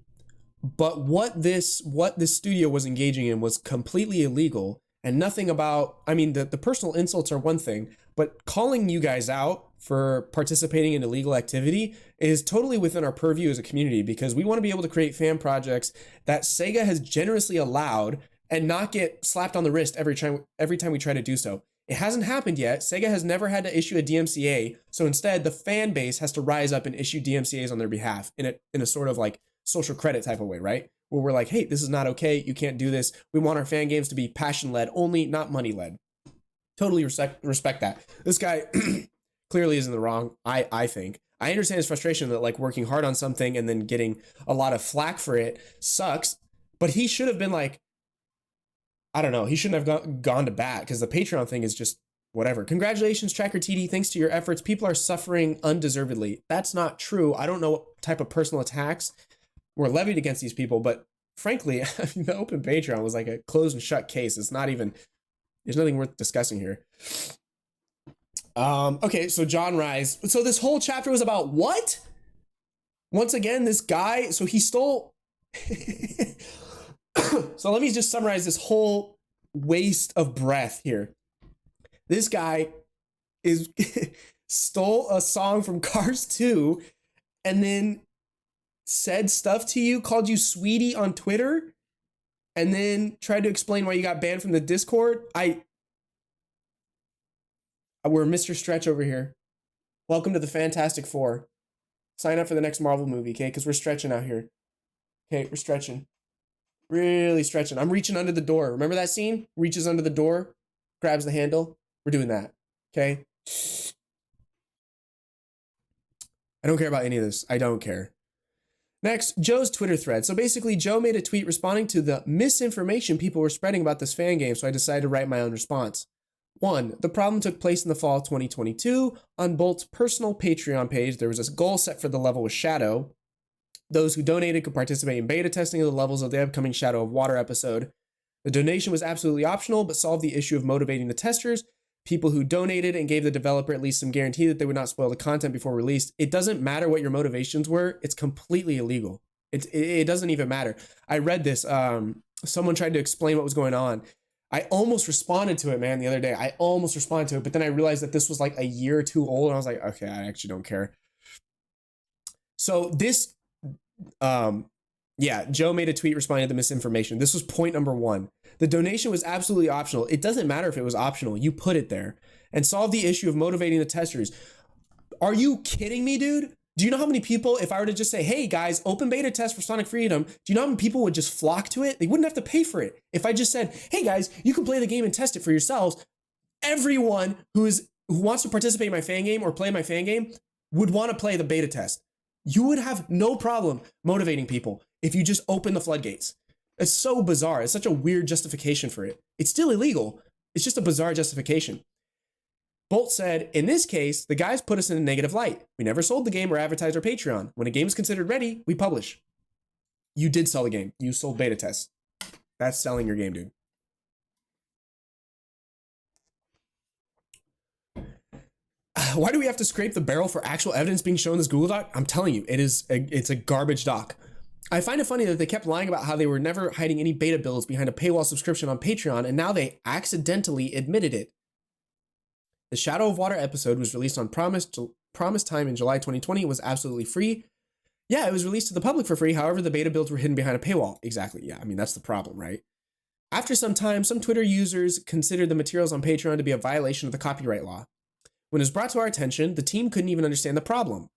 but what this studio was engaging in was completely illegal, and nothing about, I mean, the personal insults are one thing, but calling you guys out for participating in illegal activity is totally within our purview as a community, because we want to be able to create fan projects that Sega has generously allowed and not get slapped on the wrist every time we try to do so. It hasn't happened yet. Sega has never had to issue a DMCA, so instead the fan base has to rise up and issue DMCAs on their behalf in a sort of like social credit type of way, right? Where we're like, hey, this is not okay. You can't do this. We want our fan games to be passion-led only, not money-led. Totally respect that. This guy clearly is in the wrong, I think. I understand his frustration that like working hard on something and then getting a lot of flack for it sucks, but he should have been like, I don't know, he shouldn't have gone to bat, because the Patreon thing is just whatever. Congratulations, Tracker TD. Thanks to your efforts, people are suffering undeservedly. That's not true. I don't know what type of personal attacks were levied against these people, but frankly, the open Patreon was like a closed and shut case. It's not even, there's nothing worth discussing here. Okay, so John Rise. So this whole chapter was about what? Once again, this guy, so he stole... So let me just summarize this whole waste of breath here. This guy stole a song from Cars 2 and then said stuff to you, called you sweetie on Twitter, and then tried to explain why you got banned from the Discord. We're Mr. Stretch over here. Welcome to the Fantastic Four. Sign up for the next Marvel movie, okay? Because we're stretching out here. Okay, we're stretching. Really stretching. I'm reaching under the door. Remember that scene? Reaches under the door, grabs the handle. We're doing that. Okay? I don't care about any of this. I don't care. Next, Joe's Twitter thread. So basically, Joe made a tweet responding to the misinformation people were spreading about this fan game, so I decided to write my own response. 1. The problem took place in the fall of 2022. On Bolt's personal Patreon page, there was a goal set for the level with Shadow. Those who donated could participate in beta testing of the levels of the upcoming Shadow of Water episode. The donation was absolutely optional, but solved the issue of motivating the testers. People who donated and gave the developer at least some guarantee that they would not spoil the content before release. It doesn't matter what your motivations were. It's completely illegal. It doesn't even matter. I read this. Someone tried to explain what was going on. I almost responded to it, man, the other day. I almost responded to it, but then I realized that this was like a year or two old, and I was like, okay, I actually don't care. So this... yeah, Joe made a tweet responding to the misinformation. This was point number 1. The donation was absolutely optional. It doesn't matter if it was optional. You put it there and solve the issue of motivating the testers. Are you kidding me, dude? Do you know how many people, if I were to just say, hey guys, open beta test for Sonic Freedom, do you know how many people would just flock to it? They wouldn't have to pay for it. If I just said, hey guys, you can play the game and test it for yourselves, everyone who wants to participate in my fan game or play my fan game would want to play the beta test. You would have no problem motivating people if you just open the floodgates. It's so bizarre. It's such a weird justification for it. It's still illegal. It's just a bizarre justification. Bolt said, in this case, the guys put us in a negative light. We never sold the game or advertised our Patreon. When a game is considered ready, we publish. You did sell the game. You sold beta tests. That's selling your game, dude. Why do we have to scrape the barrel for actual evidence being shown in this Google Doc? I'm telling you, it's a garbage doc. I find it funny that they kept lying about how they were never hiding any beta builds behind a paywall subscription on Patreon, and now they accidentally admitted it. The Shadow of Water episode was released on promised time in July 2020 was absolutely free. Yeah, it was released to the public for free. However, the beta builds were hidden behind a paywall. Exactly. Yeah, I mean, that's the problem, right? After some time, some Twitter users considered the materials on Patreon to be a violation of the copyright law. When it was brought to our attention, the team couldn't even understand the problem.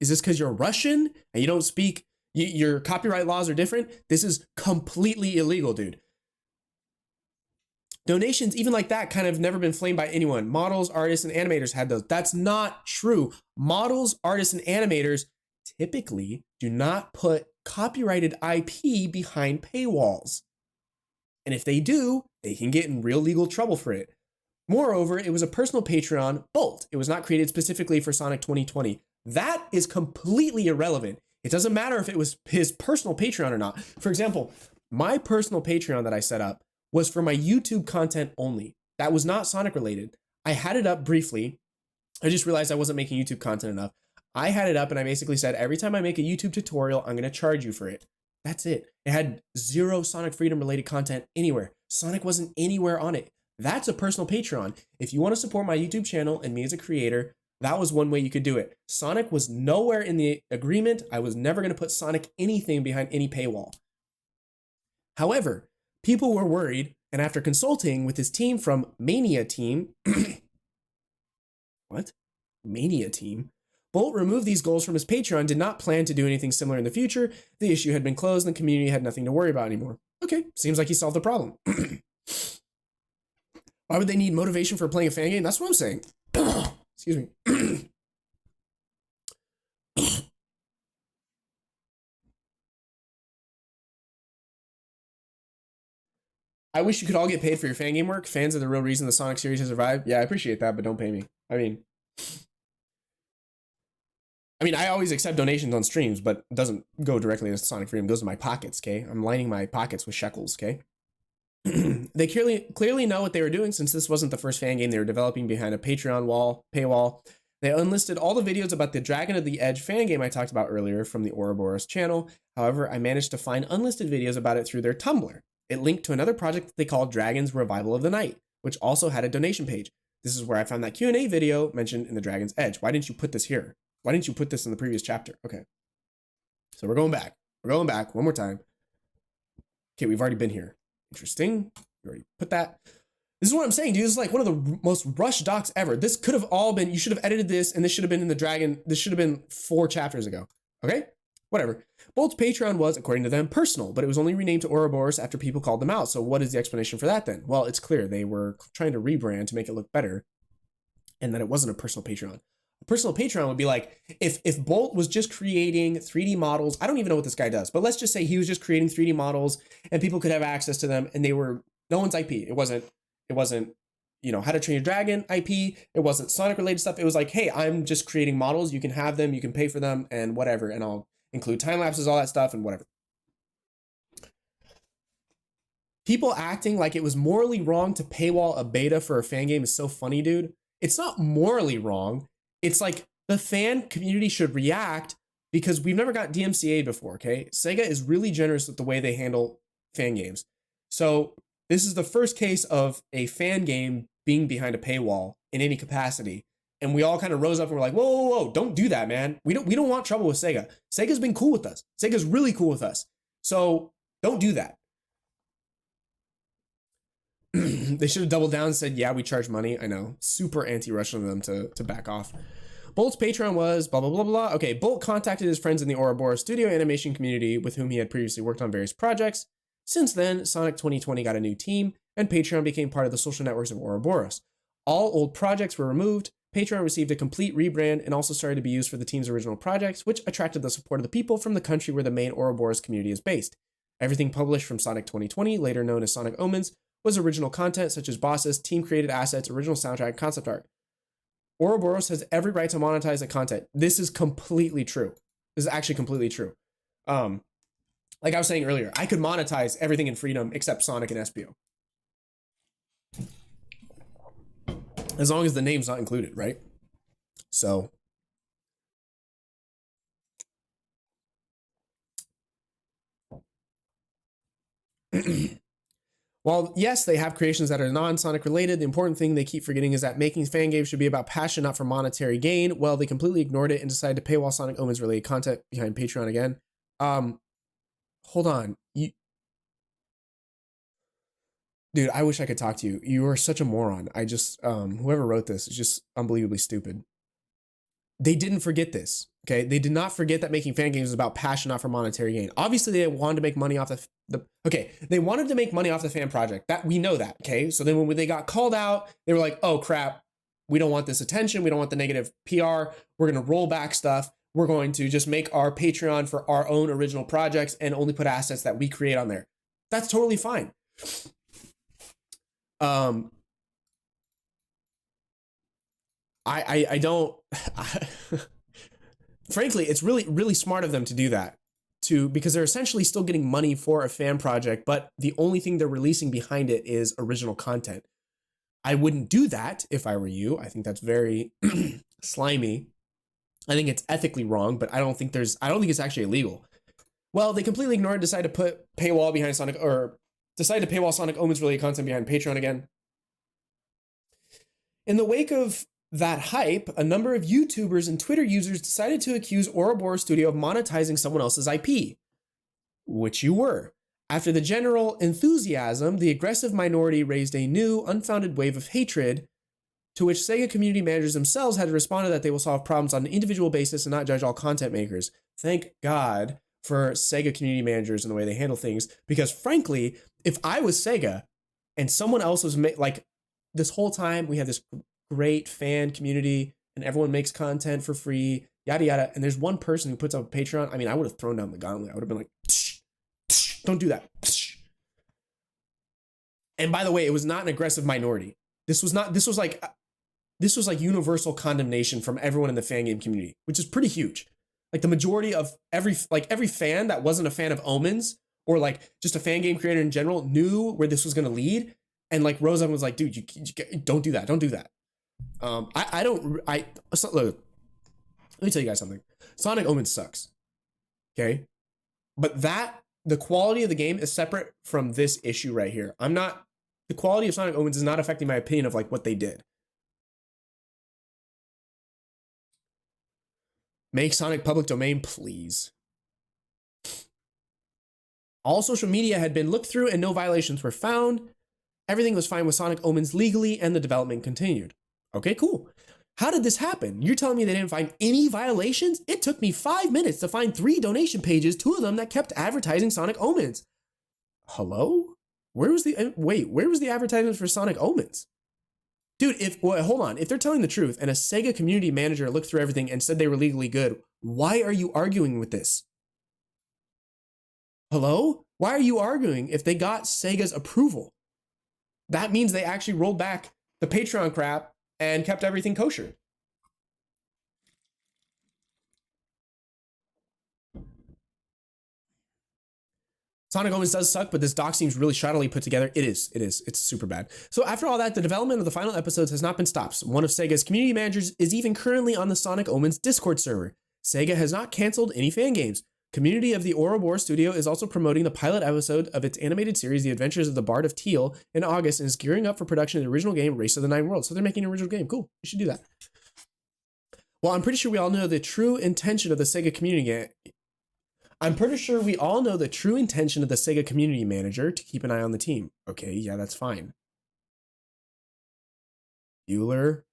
Is this because you're Russian and you don't speak, your copyright laws are different? This is completely illegal, dude. Donations, even like that, kind of never been flamed by anyone. Models, artists, and animators had those. That's not true. Models, artists, and animators typically do not put copyrighted IP behind paywalls. And if they do, they can get in real legal trouble for it. Moreover, it was a personal Patreon, Bolt. It was not created specifically for Sonic 2020. That is completely irrelevant. It doesn't matter if it was his personal Patreon or not. For example, my personal Patreon that I set up was for my YouTube content only. That was not Sonic related. I had it up briefly. I just realized I wasn't making YouTube content enough. I had it up and I basically said, every time I make a YouTube tutorial, I'm going to charge you for it. That's it. It had zero Sonic Freedom related content anywhere. Sonic wasn't anywhere on it. That's a personal Patreon. If you want to support my YouTube channel and me as a creator, that was one way you could do it. Sonic was nowhere in the agreement. I was never going to put Sonic anything behind any paywall. However, people were worried, and after consulting with his team from Mania Team, what? Mania Team? Bolt removed these goals from his Patreon, did not plan to do anything similar in the future. The issue had been closed and the community had nothing to worry about anymore. Okay, seems like he solved the problem. Why would they need motivation for playing a fan game? That's what I'm saying. Excuse me. I wish you could all get paid for your fan game work. Fans are the real reason the Sonic series has survived. Yeah, I appreciate that, but don't pay me. I mean, I always accept donations on streams, but it doesn't go directly to Sonic Freedom. It goes to my pockets, okay? I'm lining my pockets with shekels, okay? They clearly know what they were doing since this wasn't the first fan game they were developing behind a Patreon paywall. They unlisted all the videos about the Dragon of the Edge fan game I talked about earlier from the Ouroboros channel. However, I managed to find unlisted videos about it through their Tumblr. It linked to another project that they called Dragon's Revival of the Night, which also had a donation page. This is where I found that Q&A video mentioned in the Dragon's Edge. Why didn't you put this here? Why didn't you put this in the previous chapter? Okay. So we're going back. We're going back one more time. Okay, we've already been here. Interesting. You already put that. This is what I'm saying, dude. This is like one of the most rushed docs ever. This could have all been, you should have edited this, and this should have been in the Dragon. This should have been 4 chapters ago. Okay? Whatever. Bolt's Patreon was, according to them, personal, but it was only renamed to Ouroboros after people called them out. So what is the explanation for that then? Well, it's clear. They were trying to rebrand to make it look better, and that it wasn't a personal Patreon. A personal Patreon would be like, if Bolt was just creating 3D models, I don't even know what this guy does, but let's just say he was just creating 3D models and people could have access to them, and they were no one's IP. It wasn't, How to Train Your Dragon IP. It wasn't Sonic related stuff. It was like, hey, I'm just creating models. You can have them, you can pay for them and whatever. And I'll include time lapses, all that stuff and whatever. People acting like it was morally wrong to paywall a beta for a fan game is so funny, dude. It's not morally wrong. It's like the fan community should react because we've never got DMCA before, okay? Sega is really generous with the way they handle fan games. So this is the first case of a fan game being behind a paywall in any capacity. And we all kind of rose up and were like, whoa, whoa, whoa, don't do that, man. We don't want trouble with Sega. Sega's been cool with us. Sega's really cool with us. So don't do that. They should have doubled down and said, yeah, we charge money. I know. Super anti-Russian of them to back off. Bolt's Patreon was blah, blah, blah, blah. Okay, Bolt contacted his friends in the Ouroboros studio animation community with whom he had previously worked on various projects. Since then, Sonic 2020 got a new team, and Patreon became part of the social networks of Ouroboros. All old projects were removed. Patreon received a complete rebrand and also started to be used for the team's original projects, which attracted the support of the people from the country where the main Ouroboros community is based. Everything published from Sonic 2020, later known as Sonic Omens, was original content such as bosses, team-created assets, original soundtrack, concept art. Ouroboros has every right to monetize the content. This is completely true. This is actually completely true. Like I was saying earlier, I could monetize everything in Freedom except Sonic and SPO. As long as the name's not included, right? So. While yes, they have creations that are non-Sonic related, the important thing they keep forgetting is that making fan games should be about passion, not for monetary gain. Well, they completely ignored it and decided to paywall Sonic Omens related content behind Patreon again. Hold on. Dude, I wish I could talk to you. You are such a moron. I just, whoever wrote this is just unbelievably stupid. They didn't forget this, okay? They did not forget that making fan games is about passion, not for monetary gain. Obviously, they wanted to make money off they wanted to make money off the fan project. That we know that, okay? So then when they got called out, they were like, oh crap, we don't want this attention. We don't want the negative PR. We're going to roll back stuff. We're going to just make our Patreon for our own original projects and only put assets that we create on there. That's totally fine. I don't, frankly, it's really, really smart of them to do that because they're essentially still getting money for a fan project, but the only thing they're releasing behind it is original content. I wouldn't do that if I were you. I think that's very slimy. I think it's ethically wrong, but I don't think it's actually illegal. Well, they completely ignored, decided to put paywall behind Sonic, or decided to paywall Sonic Omens related content behind Patreon again. In the wake of that hype, a number of YouTubers and Twitter users decided to accuse Ouroboros Studio of monetizing someone else's IP, which you were. After the general enthusiasm, the aggressive minority raised a new, unfounded wave of hatred, to which Sega community managers themselves had to respond that they will solve problems on an individual basis and not judge all content makers. Thank God for Sega community managers and the way they handle things, because frankly, if I was Sega and someone else was like, this whole time we have this great fan community and everyone makes content for free, yada yada, and there's one person who puts up a Patreon, I mean, I would have thrown down the gauntlet. I would have been like, psh, psh, don't do that. Psh. And by the way, it was not an aggressive minority. This was like universal condemnation from everyone in the fan game community, which is pretty huge. Like the majority of every fan that wasn't a fan of Omens or like just a fan game creator in general knew where this was going to lead. And like Rosa was like, dude, you don't do that. Don't do that. Look, let me tell you guys something. Sonic Omens sucks. Okay. But the quality of the game is separate from this issue right here. The quality of Sonic Omens is not affecting my opinion of like what they did. Make Sonic public domain, please. All social media had been looked through and no violations were found. Everything was fine with Sonic Omens legally and the development continued. Okay, cool. How did this happen? You're telling me they didn't find any violations? It took me 5 minutes to find 3 donation pages, 2 of them that kept advertising Sonic Omens. Hello? Where was the advertisement for Sonic Omens? Dude, hold on. If they're telling the truth and a Sega community manager looked through everything and said they were legally good, why are you arguing with this? Hello? Why are you arguing if they got Sega's approval? That means they actually rolled back the Patreon crap and kept everything kosher. Sonic Omens does suck, but this doc seems really shoddily put together. It is. It's super bad. So after all that, the development of the final episodes has not been stopped. One of Sega's community managers is even currently on the Sonic Omens Discord server. Sega has not canceled any fan games. Community of the Ouroboros Studio is also promoting the pilot episode of its animated series, The Adventures of the Bard of Teal, in August, and is gearing up for production of the original game, Race of the Nine Worlds. So they're making an original game. Cool. You should do that. Well, I'm pretty sure we all know the true intention of the Sega community. I'm pretty sure we all know the true intention of the Sega community manager to keep an eye on the team. Okay, yeah, that's fine. Bueller.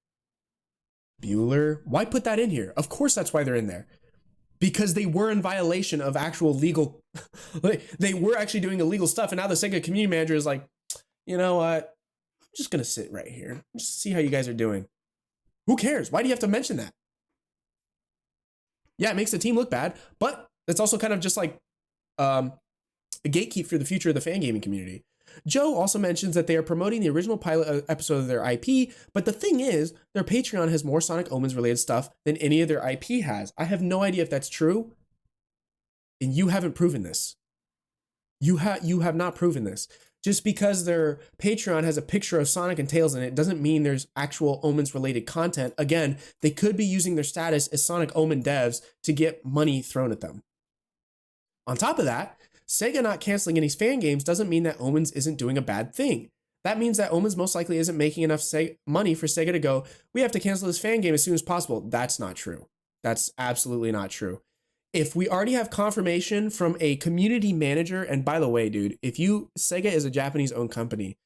Why put that in here? Of course that's why they're in there. Because they were in violation of actual legal, they were actually doing illegal stuff. And now the Sega community manager is like, you know what? I'm just going to sit right here. Just see how you guys are doing. Who cares? Why do you have to mention that? Yeah, it makes the team look bad, but it's also kind of just like a gatekeep for the future of the fan gaming community. Joe also mentions that they are promoting the original pilot episode of their IP, but the thing is, their Patreon has more Sonic Omens related stuff than any of their IP has. I have no idea if that's true, and you haven't proven this. You have not proven this. Just because their Patreon has a picture of Sonic and Tails in it doesn't mean there's actual Omens related content. Again, they could be using their status as Sonic Omen devs to get money thrown at them. On top of that, Sega not canceling any fan games doesn't mean that Omens isn't doing a bad thing. That means that Omens most likely isn't making enough money for Sega to go, we have to cancel this fan game as soon as possible. That's not true. That's absolutely not true. If we already have confirmation from a community manager, and by the way, dude, Sega is a Japanese owned company,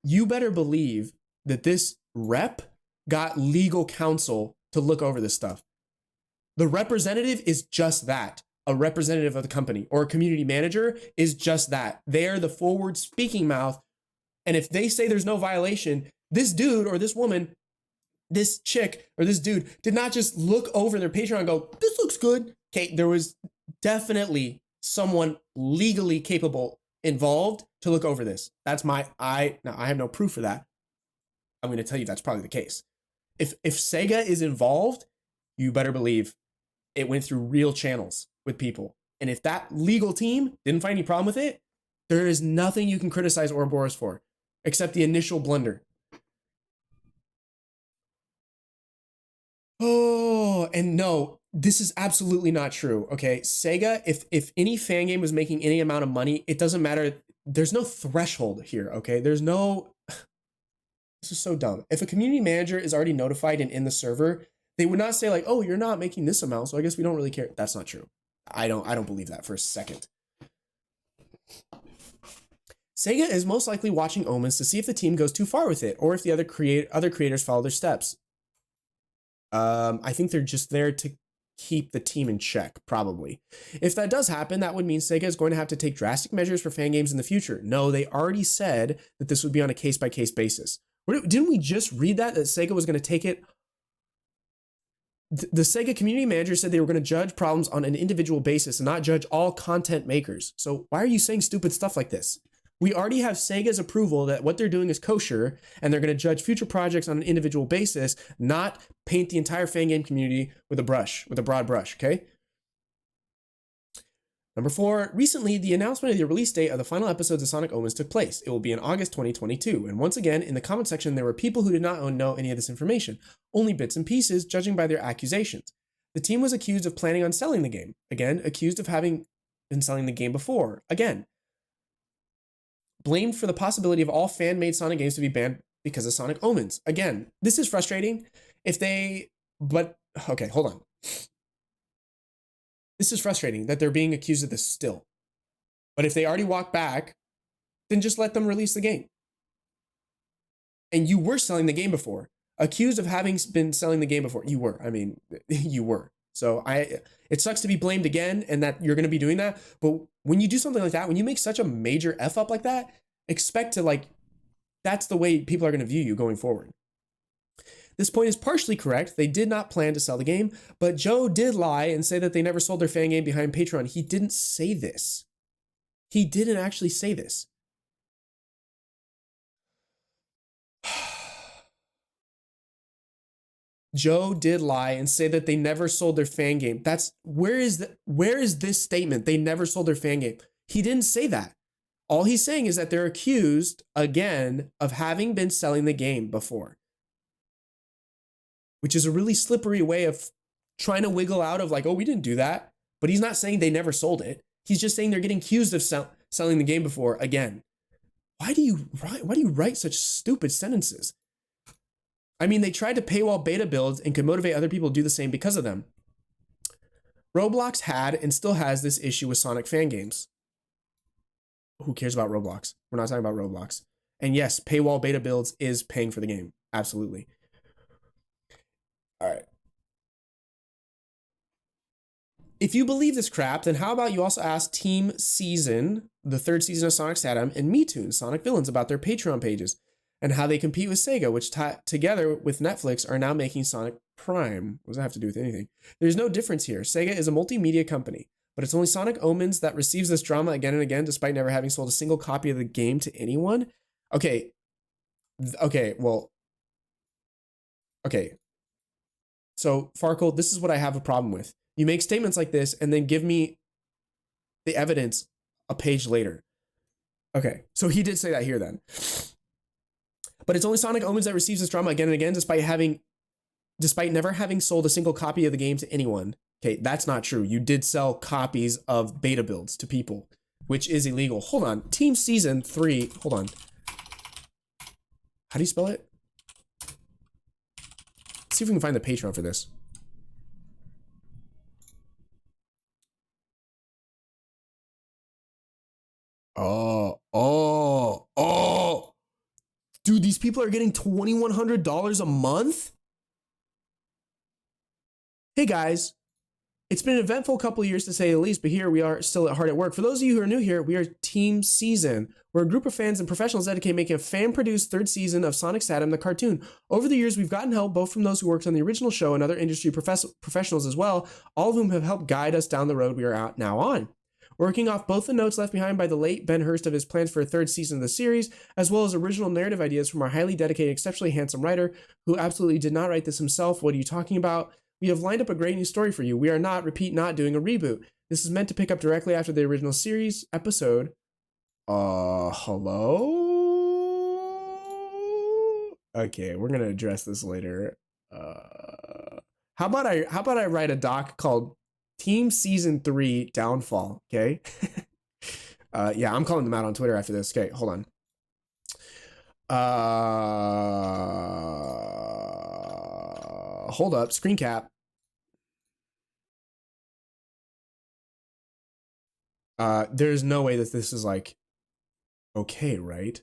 you better believe that this rep got legal counsel to look over this stuff. The representative is just that. A representative of the company or a community manager is just that. They are the forward speaking mouth. And if they say there's no violation, this dude or this woman, this chick or this dude did not just look over their Patreon and go, this looks good. Okay, there was definitely someone legally capable involved to look over this. That's now I have no proof for that. I'm going to tell you that's probably the case. If Sega is involved, you better believe it went through real channels with people. And if that legal team didn't find any problem with it, there is nothing you can criticize Ouroboros for except the initial blunder. Oh, and no, this is absolutely not true. Okay, Sega, if any fan game was making any amount of money, it doesn't matter. There's no threshold here, okay? This is so dumb. If a community manager is already notified and in the server, they would not say like, oh, you're not making this amount, so I guess we don't really care. That's not true. I don't believe that for a second. Sega is most likely watching Omens to see if the team goes too far with it, or if the other creators follow their steps. I think they're just there to keep the team in check, probably. If that does happen, that would mean Sega is going to have to take drastic measures for fan games in the future. No, they already said that this would be on a case-by-case basis. Didn't we just read that Sega was going to take it? The Sega community manager said they were going to judge problems on an individual basis and not judge all content makers. So why are you saying stupid stuff like this? We already have Sega's approval that what they're doing is kosher, and they're going to judge future projects on an individual basis, not paint the entire fan game community with a broad brush, okay? Number 4, recently, the announcement of the release date of the final episodes of Sonic Omens took place. It will be in August 2022. And once again, in the comment section, there were people who did not know any of this information, only bits and pieces, judging by their accusations. The team was accused of planning on selling the game. Again, accused of having been selling the game before. Again, blamed for the possibility of all fan-made Sonic games to be banned because of Sonic Omens. Again, this is frustrating. Okay, hold on. This is frustrating that they're being accused of this still. But if they already walk back, then just let them release the game. And you were selling the game before. Accused of having been selling the game before. You were. I mean, you were. So it sucks to be blamed again and that you're going to be doing that. But when you do something like that, when you make such a major F up like that, expect to that's the way people are going to view you going forward. This point is partially correct. They did not plan to sell the game, but Joe did lie and say that they never sold their fan game behind Patreon. He didn't say this. He didn't actually say this. Joe did lie and say that they never sold their fan game. Where is this statement? They never sold their fan game. He didn't say that. All he's saying is that they're accused again of having been selling the game before, which is a really slippery way of trying to wiggle out of like, oh, we didn't do that. But he's not saying they never sold it. He's just saying they're getting accused of selling the game before again. Why do you write such stupid sentences? I mean, they tried to paywall beta builds and could motivate other people to do the same because of them. Roblox had and still has this issue with Sonic fan games. Who cares about Roblox? We're not talking about Roblox. And yes, paywall beta builds is paying for the game. Absolutely. All right. If you believe this crap, then how about you also ask Team Season, the 3rd season of Sonic Saturn, and MeToon, Sonic Villains, about their Patreon pages and how they compete with Sega, which together with Netflix are now making Sonic Prime. What does that have to do with anything? There's no difference here. Sega is a multimedia company, but it's only Sonic Omens that receives this drama again and again, despite never having sold a single copy of the game to anyone. Okay. So, Farkle, this is what I have a problem with. You make statements like this and then give me the evidence a page later. Okay, so he did say that here then. But it's only Sonic Omens that receives this drama again and again, despite never having sold a single copy of the game to anyone. Okay, that's not true. You did sell copies of beta builds to people. which is illegal. Hold on. Team Season 3. Hold on. How do you spell it? Let's see if we can find the Patreon for this. Oh. Dude, these people are getting $2,100 a month? Hey guys, it's been an eventful couple of years to say the least, but here we are still hard at work. For those of you who are new here, we are Team Season. We're a group of fans and professionals dedicated to making a fan-produced third season of Sonic Saturn the cartoon. Over the years, we've gotten help both from those who worked on the original show and other industry professionals as well, all of whom have helped guide us down the road we are now on. Working off both the notes left behind by the late Ben Hurst of his plans for a third season of the series, as well as original narrative ideas from our highly dedicated, exceptionally handsome writer, who absolutely did not write this himself. What are you talking about? We have lined up a great new story for you. We are not, not doing a reboot. This is meant to pick up directly after the original series episode. Hello? Okay, we're gonna address this later. How about I write a doc called Team Season 3 Downfall, okay? Yeah, I'm calling them out on Twitter after this. Okay, hold on. Hold up, screen cap. There's no way that this is like okay, right?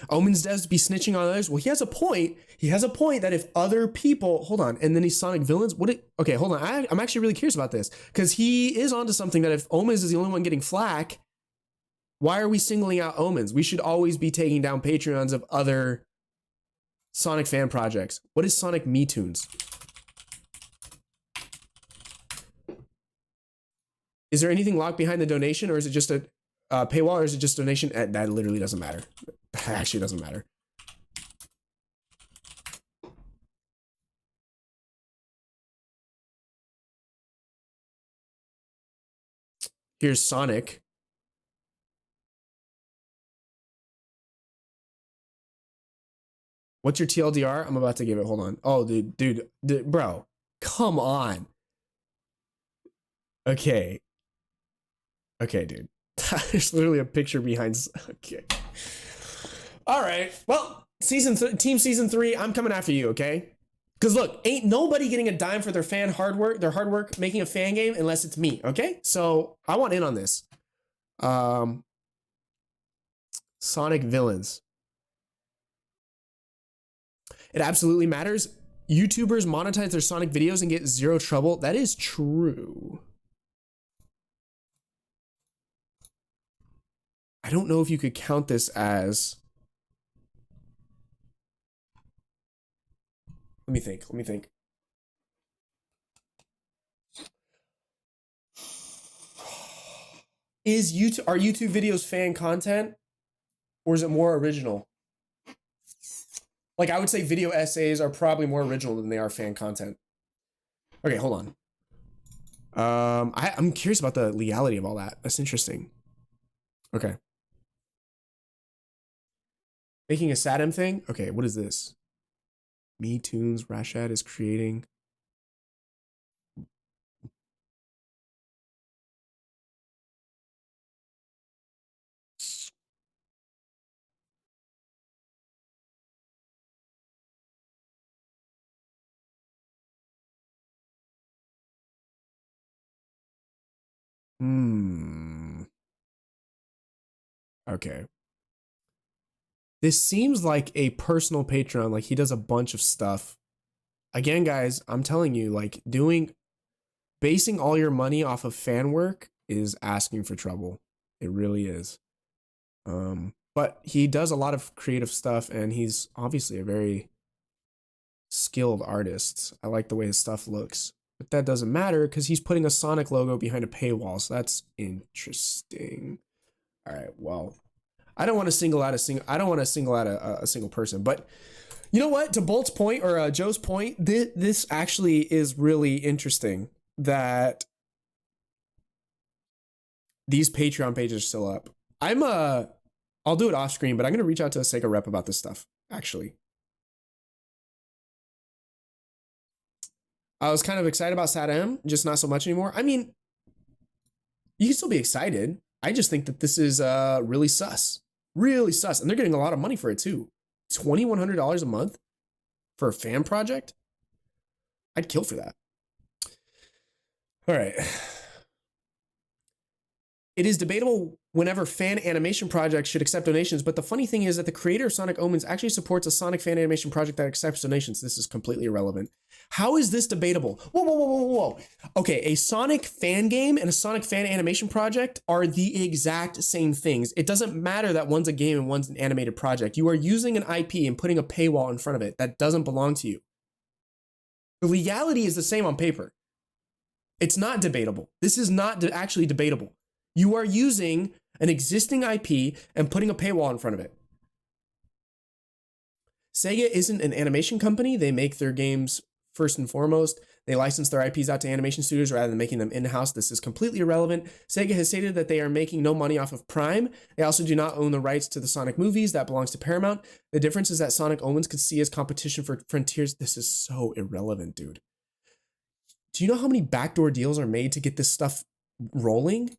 Omens devs be snitching on others. Well, he has a point. He has a point that if other people, hold on, and then he's Sonic villains. Okay, hold on. I'm actually really curious about this because he is onto something that if Omens is the only one getting flack, why are we singling out Omens? We should always be taking down Patreons of other Sonic fan projects. What is Sonic Me Tunes? Is there anything locked behind the donation, or is it just a paywall, or is it just donation? That literally doesn't matter. That actually doesn't matter. Here's Sonic. What's your TLDR? I'm about to give it. Hold on. Oh, dude, bro, come on. Okay, dude. There's literally a picture behind. Okay. All right. Well, Team Season 3, I'm coming after you, okay? Because look, ain't nobody getting a dime for their hard work making a fan game unless it's me, okay? So I want in on this. Sonic villains. It absolutely matters. YouTubers monetize their Sonic videos and get zero trouble. That is true. I don't know if you could count this as... Let me think. Are YouTube videos fan content, or is it more original? Like, I would say video essays are probably more original than they are fan content. Okay, hold on. I'm curious about the legality of all that. That's interesting. Okay. Making a Saddam thing? Okay, what is this? Me Tunes, Rashad is creating. Okay. This seems like a personal Patreon. Like he does a bunch of stuff. Again, guys, I'm telling you, like basing all your money off of fan work is asking for trouble. It really is. But he does a lot of creative stuff, and he's obviously a very skilled artist. I like the way his stuff looks. But that doesn't matter because he's putting a Sonic logo behind a paywall, so that's interesting. All right, well, I don't want to single out a single person, but you know what? To Bolt's point, or Joe's point, this actually is really interesting that these Patreon pages are still up. I'll do it off screen, but I'm gonna reach out to a Sega rep about this stuff, actually. I was kind of excited about SAT-M, just not so much anymore. I mean, you can still be excited. I just think that this is really sus. Really sus. And they're getting a lot of money for it too. $2,100 a month for a fan project? I'd kill for that. All right. It is debatable whenever fan animation projects should accept donations, but the funny thing is that the creator of Sonic Omens actually supports a Sonic fan animation project that accepts donations. This is completely irrelevant. How is this debatable? Whoa. Okay, a Sonic fan game and a Sonic fan animation project are the exact same things. It doesn't matter that one's a game and one's an animated project. You are using an IP and putting a paywall in front of it that doesn't belong to you. The legality is the same on paper. It's not debatable. This is not actually debatable. You are using an existing IP and putting a paywall in front of it. Sega isn't an animation company. They make their games first and foremost. They license their IPs out to animation studios rather than making them in-house. This is completely irrelevant. Sega has stated that they are making no money off of Prime. They also do not own the rights to the Sonic movies. That belongs to Paramount. The difference is that Sonic Omens could see as competition for Frontiers. This is so irrelevant, dude. Do you know how many backdoor deals are made to get this stuff rolling?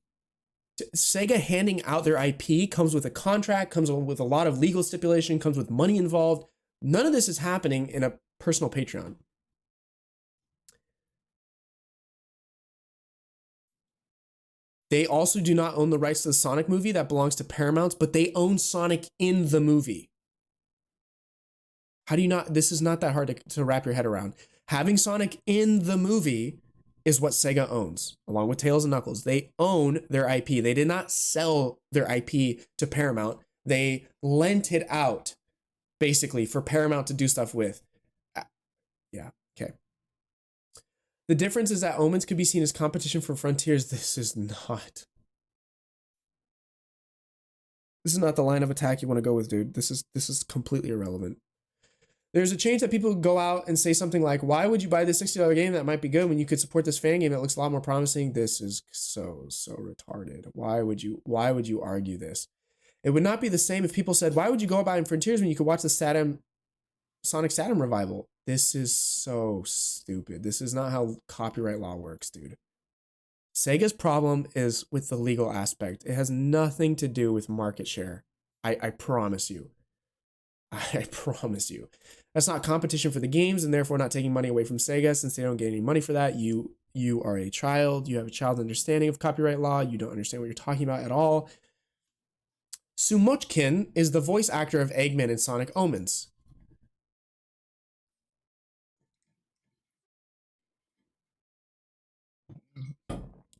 Sega handing out their IP comes with a contract, comes with a lot of legal stipulation, comes with money involved. None of this is happening in a personal Patreon. They also do not own the rights to the Sonic movie. That belongs to Paramount, but they own Sonic in the movie. How do you not? This is not that hard to wrap your head around. Having Sonic in the movie is what Sega owns, along with Tails and Knuckles. They own their IP. They did not sell their IP to Paramount. They lent it out, basically, for Paramount to do stuff with. Yeah, okay. The difference is that Omens could be seen as competition for Frontiers. This is not the line of attack you want to go with, dude. This is completely irrelevant. There's a change that people go out and say something like, why would you buy this $60 game that might be good when you could support this fan game that looks a lot more promising? This is so retarded. Why would you argue this? It would not be the same if people said, why would you go buy Frontiers when you could watch the Sonic SAT-M revival? This is so stupid. This is not how copyright law works, dude. Sega's problem is with the legal aspect. It has nothing to do with market share. I promise you. I promise you. That's not competition for the games and therefore not taking money away from Sega since they don't get any money for that. You are a child. You have a child understanding of copyright law. You don't understand what you're talking about at all. Sumochkin is the voice actor of Eggman in Sonic Omens.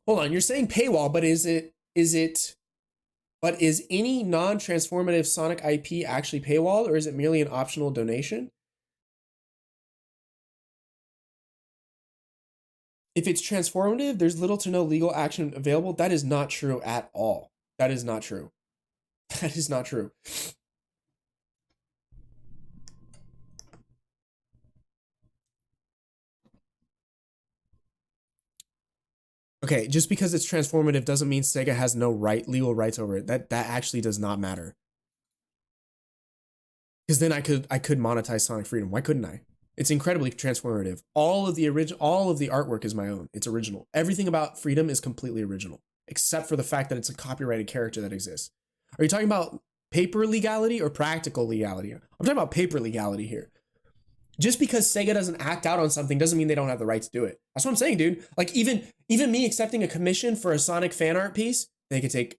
Hold on, you're saying paywall, but is any non-transformative Sonic IP actually paywalled, or is it merely an optional donation? If it's transformative, there's little to no legal action available. That is not true at all. That is not true. That is not true. Okay, just because it's transformative doesn't mean Sega has no legal rights over it. That actually does not matter. Because then I could monetize Sonic Freedom. Why couldn't I? It's incredibly transformative. All of the artwork is my own. It's original. Everything about Freedom is completely original, except for the fact that it's a copyrighted character that exists. Are you talking about paper legality or practical legality? I'm talking about paper legality here. Just because Sega doesn't act out on something doesn't mean they don't have the right to do it. That's what I'm saying, dude. Like even me accepting a commission for a Sonic fan art piece, they could take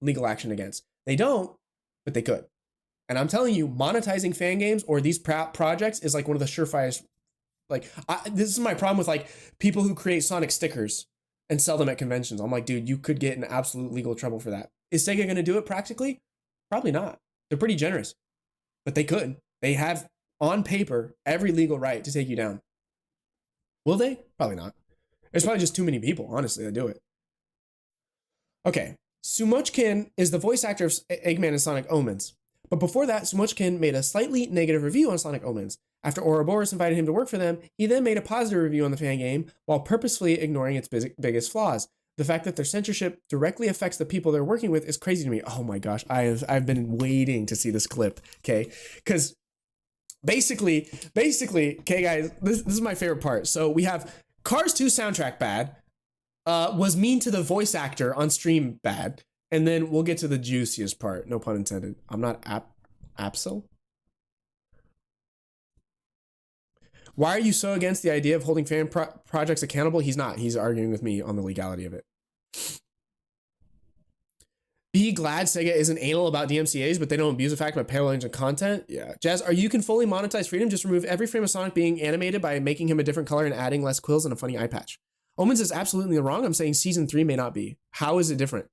legal action against. They don't, but they could. And I'm telling you, monetizing fan games or these projects is like one of the surefire. Like this is my problem with like people who create Sonic stickers and sell them at conventions. I'm like, dude, you could get in absolute legal trouble for that. Is Sega going to do it practically? Probably not. They're pretty generous, but they could. They have on paper every legal right to take you down. Will they? Probably not. There's probably just too many people, honestly, that do it. Okay, Sumochkin is the voice actor of Eggman in Sonic Omens. But before that, Sumochkin made a slightly negative review on Sonic Omens. After Ouroboros invited him to work for them, he then made a positive review on the fan game while purposefully ignoring its biggest flaws. The fact that their censorship directly affects the people they're working with is crazy to me. Oh my gosh, I've been waiting to see this clip, okay? Because basically, okay, guys, this is my favorite part. So we have Cars 2 soundtrack bad, was mean to the voice actor on stream bad, and then we'll get to the juiciest part. No pun intended. I'm not Apsel. Why are you so against the idea of holding fan projects accountable? He's not. He's arguing with me on the legality of it. Be glad Sega isn't anal about DMCAs, but they don't abuse the fact about paralleling and content. Yeah. Jazz, you can fully monetize freedom. Just remove every frame of Sonic being animated by making him a different color and adding less quills and a funny eye patch. Omens is absolutely wrong. I'm saying season 3 may not be. How is it different?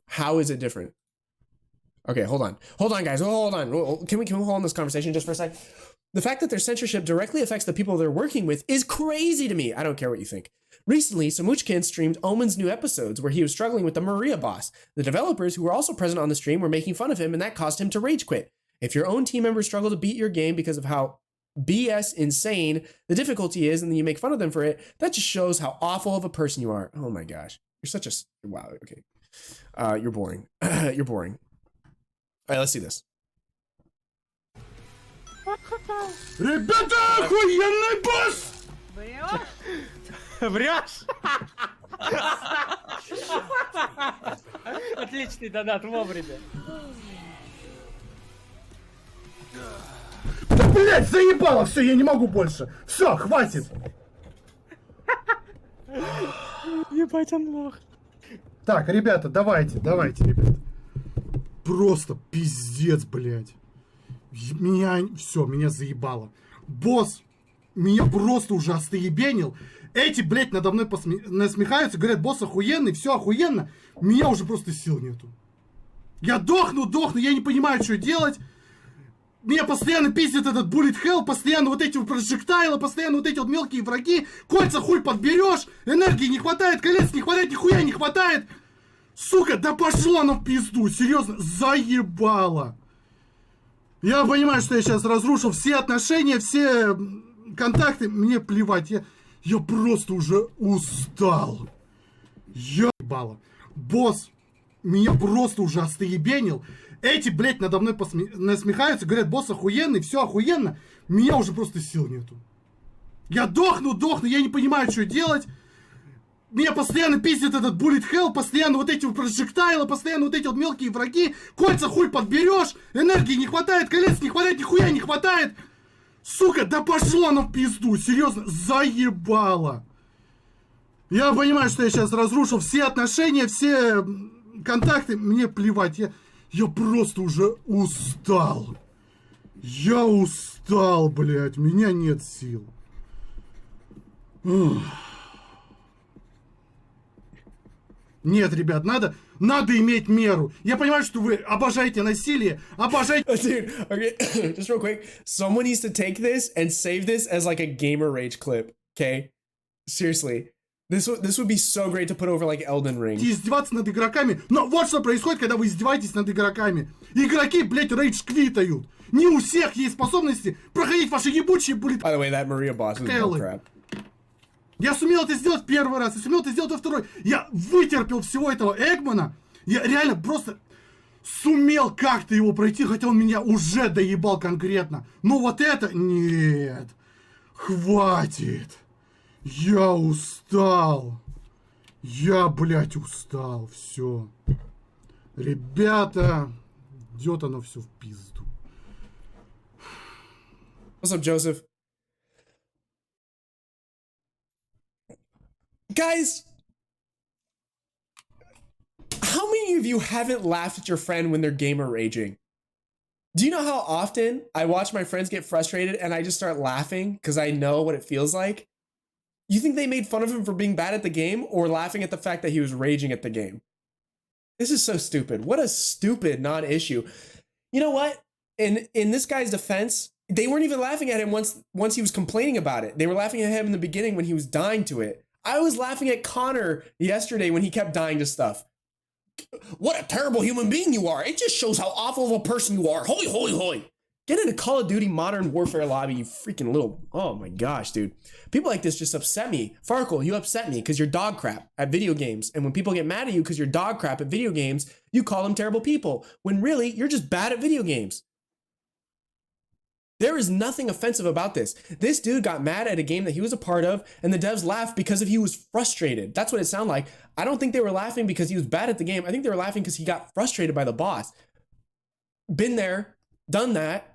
How is it different? Okay, hold on. Hold on, guys. Hold on. Can we hold on this conversation just for a sec? The fact that their censorship directly affects the people they're working with is crazy to me. I don't care what you think. Recently, Samuchkin streamed Omen's new episodes where he was struggling with the Maria boss. The developers who were also present on the stream were making fun of him, and that caused him to rage quit. If your own team members struggle to beat your game because of how BS insane the difficulty is, and then you make fun of them for it, that just shows how awful of a person you are. Oh my gosh. You're such a... Wow, okay. You're boring. You're boring. All right, let's see this. Ребята, охуенный босс! Врешь? Отличный донат вовремя. Да, блядь, заебало, все, я не могу больше. Все, хватит. Ебать, он лох. Так, ребята, давайте, ребята. Просто пиздец, блядь. Меня заебало. Босс меня просто уже остоебенил. Эти, блядь, надо мной насмехаются, говорят, босс охуенный, все охуенно. Меня уже просто сил нету. Я дохну, я не понимаю, что делать. Меня постоянно пиздит этот bullet hell, постоянно вот эти прожектайлы, постоянно вот эти вот мелкие враги. Кольца хуй подберешь, энергии не хватает, колец не хватает, нихуя не хватает. Сука, да пошло оно в пизду, серьезно, заебало. Я понимаю, что я сейчас разрушил все отношения, все контакты. Мне плевать, я просто уже устал. Я ебало. Босс меня просто уже остоебенил. Эти, блядь, надо мной насмехаются, говорят, босс охуенный, все охуенно. Меня уже просто сил нету. Я дохну, я не понимаю, что делать. Меня постоянно пиздит этот bullet hell, постоянно вот эти прожектайлы, постоянно вот эти вот мелкие враги. Кольца хуй подберешь, энергии не хватает, колец не хватает, нихуя не хватает. Сука, да пошло оно в пизду, серьезно, заебало. Я понимаю, что я сейчас разрушил все отношения, все контакты. Мне плевать, я просто уже устал. Я устал, блядь, меня нет сил. Ух. Нет, ребят, надо иметь меру. Я понимаю, что вы обожаете насилие, обожаете... Dude, okay, just real quick. Someone needs to take this and save this as like a gamer rage clip, okay? Seriously. This would be so great to put over like Elden Ring. Издеваться над игроками. Но вот что происходит, когда вы издеваетесь над игроками. Игроки, блядь, рейдж-квитают. Не у всех есть способности проходить ваши ебучие буллет... By the way, that Maria boss was bullcrap. Я сумел это сделать первый раз, я сумел это сделать во второй. Я вытерпел всего этого Эгмана. Я реально просто сумел как-то его пройти, хотя он меня уже доебал конкретно. Но вот это... Нет. Хватит. Я устал. Я, блядь, устал. Все. Ребята, идет оно все в пизду. What's up, Joseph? Guys, how many of you haven't laughed at your friend when they're gamer raging? Do you know how often I watch my friends get frustrated and I just start laughing because I know what it feels like? You think they made fun of him for being bad at the game or laughing at the fact that he was raging at the game? This is so stupid. What a stupid non-issue. You know what? In this guy's defense, they weren't even laughing at him once he was complaining about it. They were laughing at him in the beginning when he was dying to it. I was laughing at Connor yesterday when he kept dying to stuff. What a terrible human being you are. It just shows how awful of a person you are. Holy, holy, holy. Get in a Call of Duty Modern Warfare lobby, you freaking little, oh my gosh, dude. People like this just upset me. Farkle, you upset me because you're dog crap at video games. And when people get mad at you because you're dog crap at video games, you call them terrible people. When really, you're just bad at video games. There is nothing offensive about this. This dude got mad at a game that he was a part of, and the devs laughed because he was frustrated. That's what it sounded like. I don't think they were laughing because he was bad at the game. I think they were laughing because he got frustrated by the boss. Been there, done that.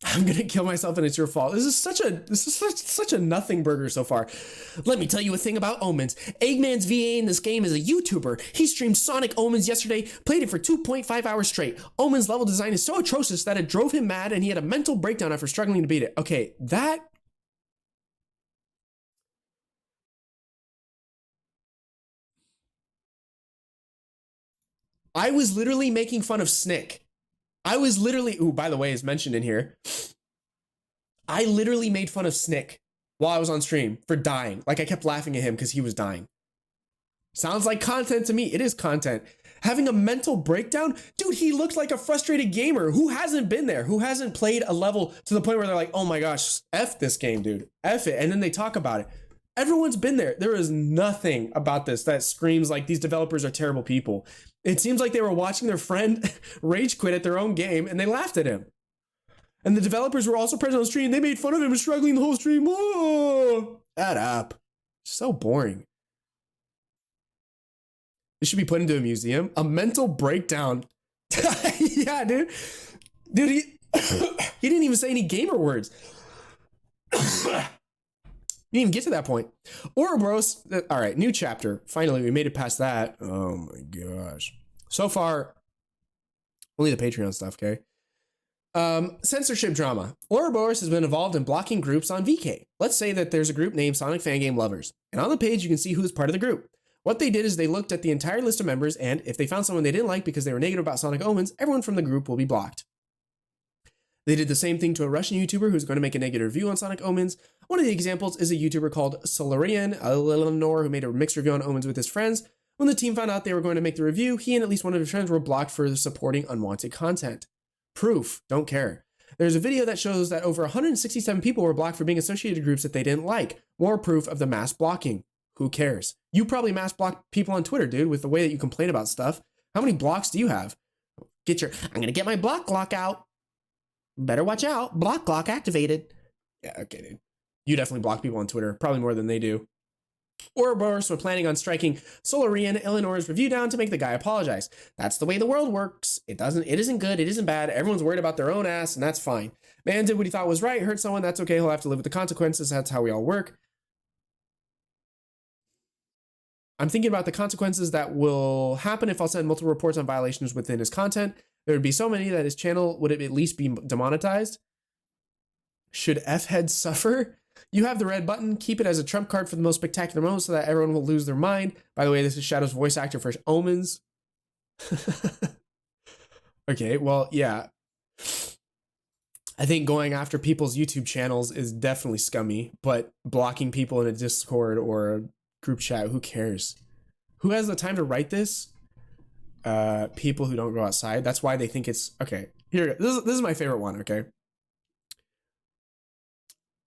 I'm gonna kill myself and it's your fault. This is such a nothing burger so far. Let me tell you a thing about Omens. Eggman's VA in this game is a YouTuber. He streamed Sonic Omens yesterday, played it for 2.5 hours straight. Omens level design is so atrocious that it drove him mad and he had a mental breakdown after struggling to beat it. Okay, that... I was literally making fun of Snick. I was literally, ooh, by the way, is mentioned in here. I literally made fun of Snick while I was on stream for dying. Like I kept laughing at him because he was dying. Sounds like content to me. It is content. Having a mental breakdown? Dude, he looked like a frustrated gamer. Who hasn't been there? Who hasn't played a level to the point where they're like, oh my gosh, F this game, dude. F it. And then they talk about it. Everyone's been there. There is nothing about this that screams like these developers are terrible people. It seems like they were watching their friend rage quit at their own game and they laughed at him. And the developers were also present on the stream. They made fun of him and struggling the whole stream. Oh, shut up. So boring. It should be put into a museum. A mental breakdown. Yeah, dude. Dude, he didn't even say any gamer words. You didn't even get to that point. Ouroboros, all right, new chapter. Finally, we made it past that. Oh my gosh. So far, only the Patreon stuff, okay? Censorship drama. Ouroboros has been involved in blocking groups on VK. Let's say that there's a group named Sonic Fangame Lovers. And on the page, you can see who is part of the group. What they did is they looked at the entire list of members, and if they found someone they didn't like because they were negative about Sonic Omens, everyone from the group will be blocked. They did the same thing to a Russian YouTuber who's going to make a negative review on Sonic Omens. One of the examples is a YouTuber called Solarian Eleanor, who made a mixed review on Omens with his friends. When the team found out they were going to make the review, he and at least one of his friends were blocked for supporting unwanted content. Proof, don't care. There's a video that shows that over 167 people were blocked for being associated with groups that they didn't like. More proof of the mass blocking. Who cares? You probably mass block people on Twitter, dude, with the way that you complain about stuff. How many blocks do you have? I'm going to get my block clock out. Better watch out. Block clock activated. Yeah, okay, dude. You definitely block people on Twitter, probably more than they do. Ouroboros were planning on striking Solarian Eleanor's review down to make the guy apologize. That's the way the world works. It isn't good, it isn't bad. Everyone's worried about their own ass, and that's fine. Man did what he thought was right, hurt someone, that's okay. He'll have to live with the consequences. That's how we all work. I'm thinking about the consequences that will happen if I'll send multiple reports on violations within his content. There would be so many that his channel would at least be demonetized. Should F-heads suffer? You have the red button. Keep it as a trump card for the most spectacular moments so that everyone will lose their mind. By the way, this is Shadow's voice actor for Omens. Okay, well, yeah. I think going after people's YouTube channels is definitely scummy, but blocking people in a Discord or a group chat, who cares? Who has the time to write this? People who don't go outside. That's why they think it's okay. Here, this is my favorite one. Okay,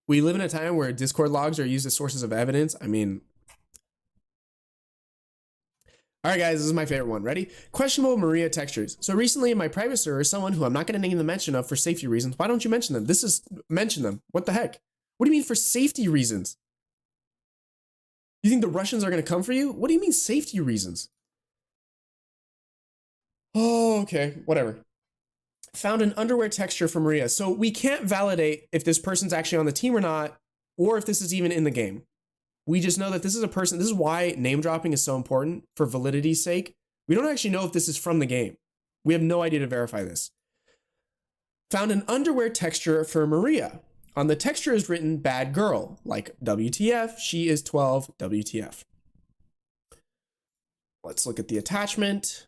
we live in a time where Discord logs are used as sources of evidence. I mean, all right, guys, this is my favorite one. Ready? Questionable Maria textures. So recently in my private server, someone who I'm not going to name the mention of for safety reasons. Why don't you mention them? Mention them. What the heck? What do you mean for safety reasons? You think the Russians are going to come for you? What do you mean safety reasons? Oh, okay, whatever. Found an underwear texture for Maria. So we can't validate if this person's actually on the team or not, or if this is even in the game. We just know that this is a person. This is why name dropping is so important for validity's sake. We don't actually know if this is from the game. We have no idea to verify this. Found an underwear texture for Maria. On the texture is written bad girl, like WTF, she is 12, WTF. Let's look at the attachment.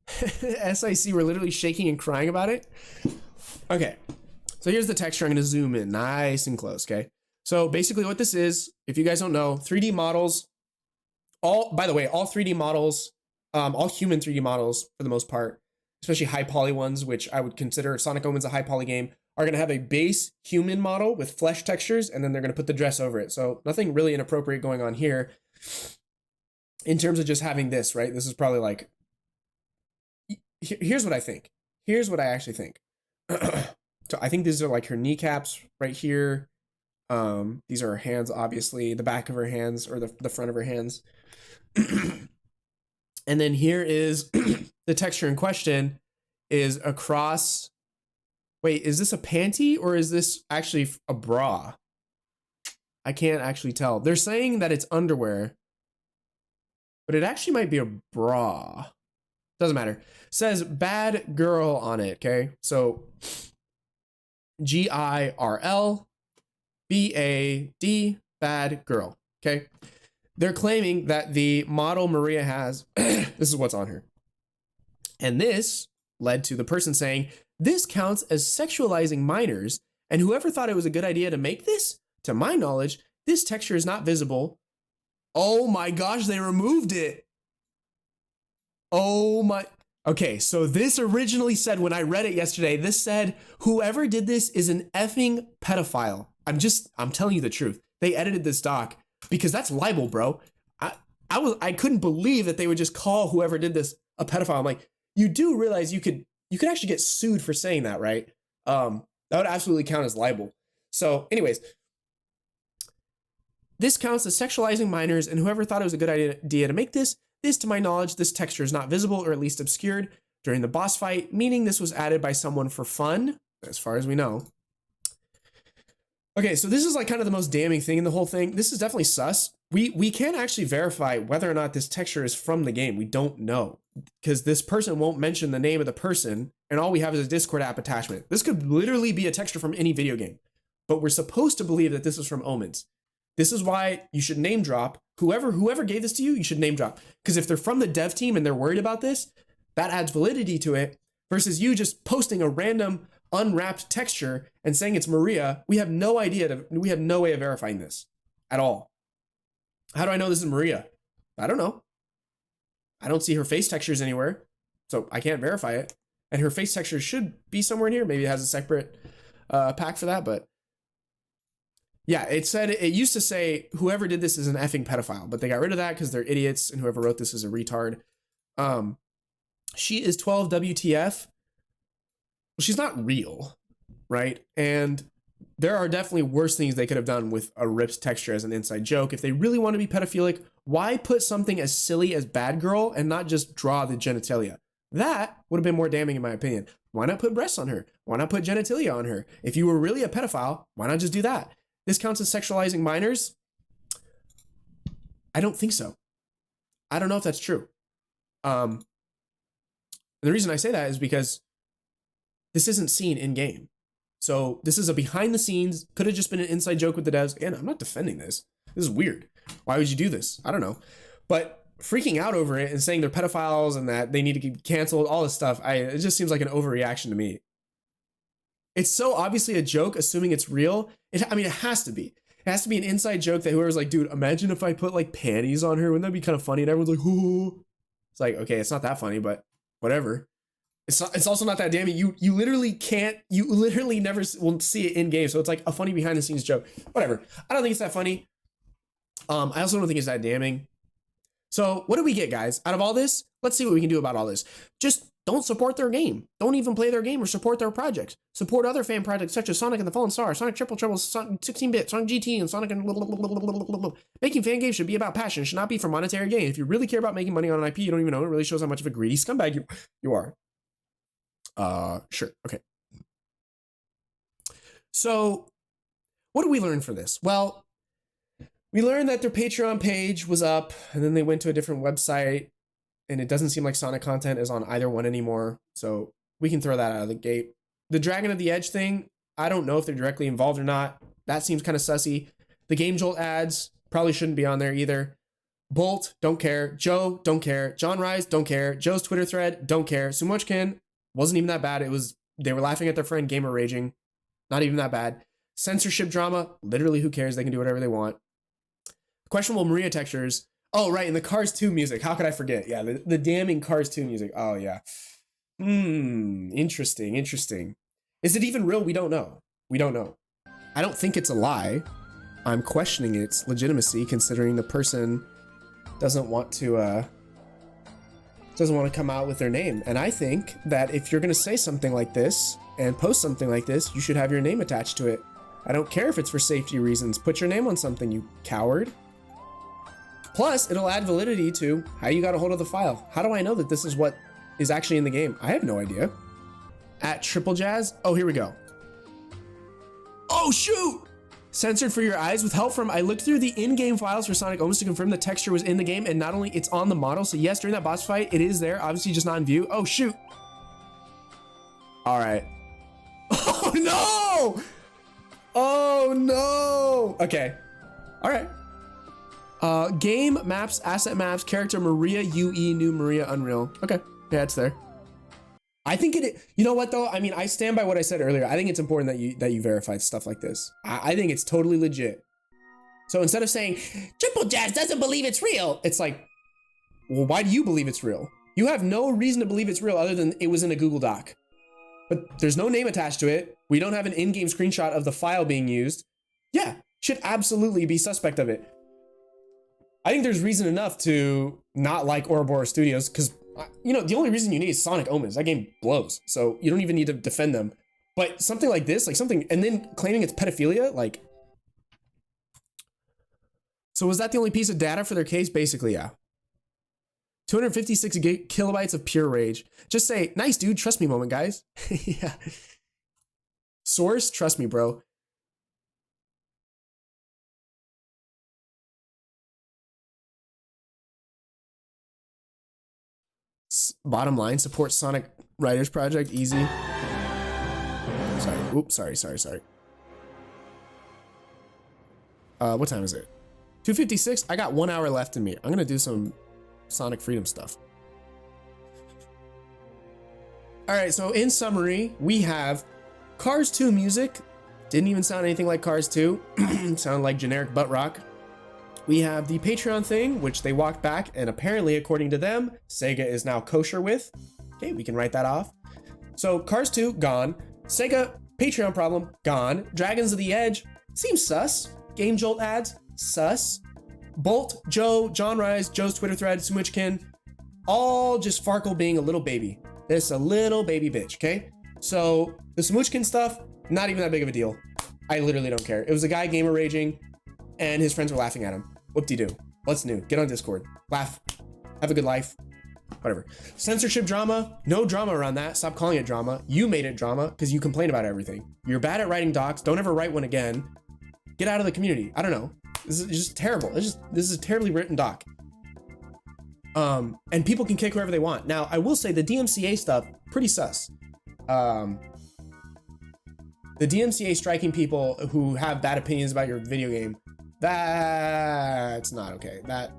SIC, we're literally shaking and crying about it. Okay, so here's the texture. I'm going to zoom in nice and close, okay? So basically what this is, if you guys don't know, 3D models, by the way, all 3D models all human 3D models for the most part, especially high poly ones, which I would consider Sonic Omens a high poly game, are going to have a base human model with flesh textures, and then they're going to put the dress over it. So nothing really inappropriate going on here in terms of just having this, right? This is probably like, here's what I think. Here's what I actually think. So I think these are like her kneecaps right here. These are her hands, obviously, the back of her hands or the front of her hands. And then here is the texture in question is across. Wait, is this a panty or is this actually a bra? I can't actually tell. They're saying that it's underwear, but it actually might be a bra. Doesn't matter. Says bad girl on it, okay? So GIRL BAD, bad girl, okay? They're claiming that the model Maria has, this is what's on her. And this led to the person saying, this counts as sexualizing minors, and whoever thought it was a good idea to make this, to my knowledge, this texture is not visible. Oh my gosh, they removed it. Oh my. Okay, so this originally said, when I read it yesterday, this said, whoever did this is an effing pedophile. I'm telling you the truth. They edited this doc because that's libel, bro. I couldn't believe that they would just call whoever did this a pedophile. I'm like, you do realize you could actually get sued for saying that, right? That would absolutely count as libel. So anyways, this counts as sexualizing minors, and whoever thought it was a good idea to make this, to my knowledge, this texture is not visible or at least obscured during the boss fight, meaning this was added by someone for fun, as far as we know. Okay, so this is like kind of the most damning thing in the whole thing. This is definitely sus. We can't actually verify whether or not this texture is from the game. We don't know because this person won't mention the name of the person, and all we have is a Discord app attachment. This could literally be a texture from any video game, but we're supposed to believe that this is from Omens. This is why you should name drop whoever gave this to you. You should name drop, because if they're from the dev team and they're worried about this, that adds validity to it versus you just posting a random unwrapped texture and saying it's Maria. We have no idea. We have no way of verifying this at all. How do I know this is Maria? I don't know. I don't see her face textures anywhere, so I can't verify it. And her face texture should be somewhere in here. Maybe it has a separate pack for that, but yeah, it used to say whoever did this is an effing pedophile, but they got rid of that because they're idiots, and whoever wrote this is a retard. She is 12 WTF. Well, she's not real, right? And there are definitely worse things they could have done with a ripped texture as an inside joke. If they really want to be pedophilic, why put something as silly as bad girl and not just draw the genitalia? That would have been more damning in my opinion. Why not put breasts on her? Why not put genitalia on her? If you were really a pedophile, why not just do that? This counts as sexualizing minors? I don't think so. I don't know if that's true. The reason I say that is because this isn't seen in game. So this is a behind the scenes, could have just been an inside joke with the devs. Again, I'm not defending this. This is weird. Why would you do this? I don't know. But freaking out over it and saying they're pedophiles and that they need to get canceled, all this stuff, it just seems like an overreaction to me. It's so obviously a joke, assuming it's real. It has to be. It has to be an inside joke that whoever's like, dude, imagine if I put like panties on her. Wouldn't that be kind of funny? And everyone's like, ooh. It's like, okay, it's not that funny, but whatever. It's also not that damning. You literally never will see it in game. So it's like a funny behind the scenes joke. Whatever. I don't think it's that funny. I also don't think it's that damning. So what do we get, guys? Out of all this, let's see what we can do about all this. Just don't support their game. Don't even play their game or support their projects. Support other fan projects such as Sonic and the Fallen Star, Sonic Triple Trouble, Sonic 16-bit, Sonic GT, and Sonic and making fan games should be about passion. It should not be for monetary gain. If you really care about making money on an IP you don't even know, it really shows how much of a greedy scumbag you are. Sure. Okay. So what do we learn from this? Well, we learned that their Patreon page was up and then they went to a different website, and it doesn't seem like Sonic content is on either one anymore. So we can throw that out of the gate. The Dragon of the Edge thing, I don't know if they're directly involved or not. That seems kind of sussy. The Game Jolt ads probably shouldn't be on there either. Bolt, don't care. Joe, don't care. John Rise, don't care. Joe's Twitter thread, don't care. Sumochkin, wasn't even that bad. They were laughing at their friend Gamer Raging. Not even that bad. Censorship drama, literally who cares? They can do whatever they want. Questionable Maria textures. Oh, right, and the Cars 2 music. How could I forget? Yeah, the damning Cars 2 music. Oh, yeah. Interesting, interesting. Is it even real? We don't know. We don't know. I don't think it's a lie. I'm questioning its legitimacy considering the person doesn't want to come out with their name. And I think that if you're gonna say something like this and post something like this, you should have your name attached to it. I don't care if it's for safety reasons. Put your name on something, you coward. Plus, it'll add validity to how you got a hold of the file. How do I know that this is what is actually in the game? I have no idea. At Triple Jazz, oh, here we go. Oh, shoot! Censored for your eyes with help from, I looked through the in-game files for Sonic Omens to confirm the texture was in the game, and not only it's on the model, so yes, during that boss fight, it is there, obviously just not in view. Oh, shoot. All right. Oh, no! Oh, no! Okay. All right. Game, maps, asset maps, character Maria UE, new Maria Unreal. Okay, yeah, it's there. I think you know what though? I mean, I stand by what I said earlier. I think it's important that you verify stuff like this. I think it's totally legit. So instead of saying, Triple Jazz doesn't believe it's real, it's like, well, why do you believe it's real? You have no reason to believe it's real other than it was in a Google Doc. But there's no name attached to it. We don't have an in-game screenshot of the file being used. Yeah, should absolutely be suspect of it. I think there's reason enough to not like Ouroboros Studios because, you know, the only reason you need is Sonic Omens. That game blows. So you don't even need to defend them. But something like this, like something, and then claiming it's pedophilia, like. So was that the only piece of data for their case? Basically, yeah. 256 kilobytes of pure rage. Just say, nice dude, trust me moment, guys. Yeah. Source, trust me, bro. Bottom line, support Sonic Writers Project, easy. Sorry, oops, sorry. What time is it? 2:56, I got 1 hour left in me. I'm gonna do some Sonic Freedom stuff. All right, so in summary, we have Cars 2 music. Didn't even sound anything like Cars 2. Sounded like generic butt rock. We have the Patreon thing, which they walked back, and apparently, according to them, Sega is now kosher with. Okay, we can write that off. So Cars 2, gone. Sega Patreon problem, gone. Dragons of the Edge, seems sus. Game Jolt ads, sus. Bolt, Joe, John Rise, Joe's Twitter thread, Smuchkin, all just Farkle being a little baby. This a little baby bitch, okay? So the Smuchkin stuff, not even that big of a deal. I literally don't care. It was a guy gamer raging, and his friends were laughing at him. Whoop-de-doo. What's new? Get on Discord. Laugh. Have a good life. Whatever. Censorship drama. No drama around that. Stop calling it drama. You made it drama because you complain about everything. You're bad at writing docs. Don't ever write one again. Get out of the community. I don't know. This is just terrible. This is a terribly written doc. And people can kick whoever they want. Now, I will say the DMCA stuff, pretty sus. The DMCA striking people who have bad opinions about your video game, that's not okay. That,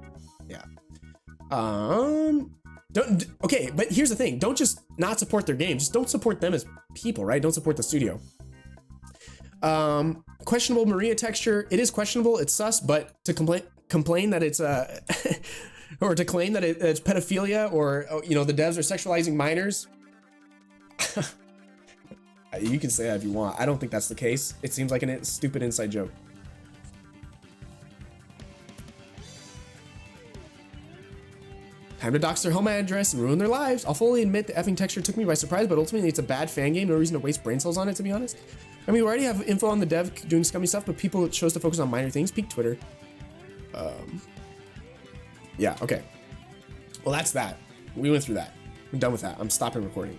yeah. Okay, but here's the thing. Don't just not support their game. Just don't support them as people, right? Don't support the studio. Questionable Maria texture. It is questionable. It's sus, but to complain that it's or to claim that it's pedophilia or, you know, the devs are sexualizing minors. You can say that if you want. I don't think that's the case. It seems like a stupid inside joke. Time to dox their home address and ruin their lives. I'll fully admit the effing texture took me by surprise, but ultimately it's a bad fan game. No reason to waste brain cells on it, to be honest. I mean, we already have info on the dev doing scummy stuff, but people chose to focus on minor things. Peak Twitter. Yeah, okay. Well, that's that. We went through that. I'm done with that. I'm stopping recording.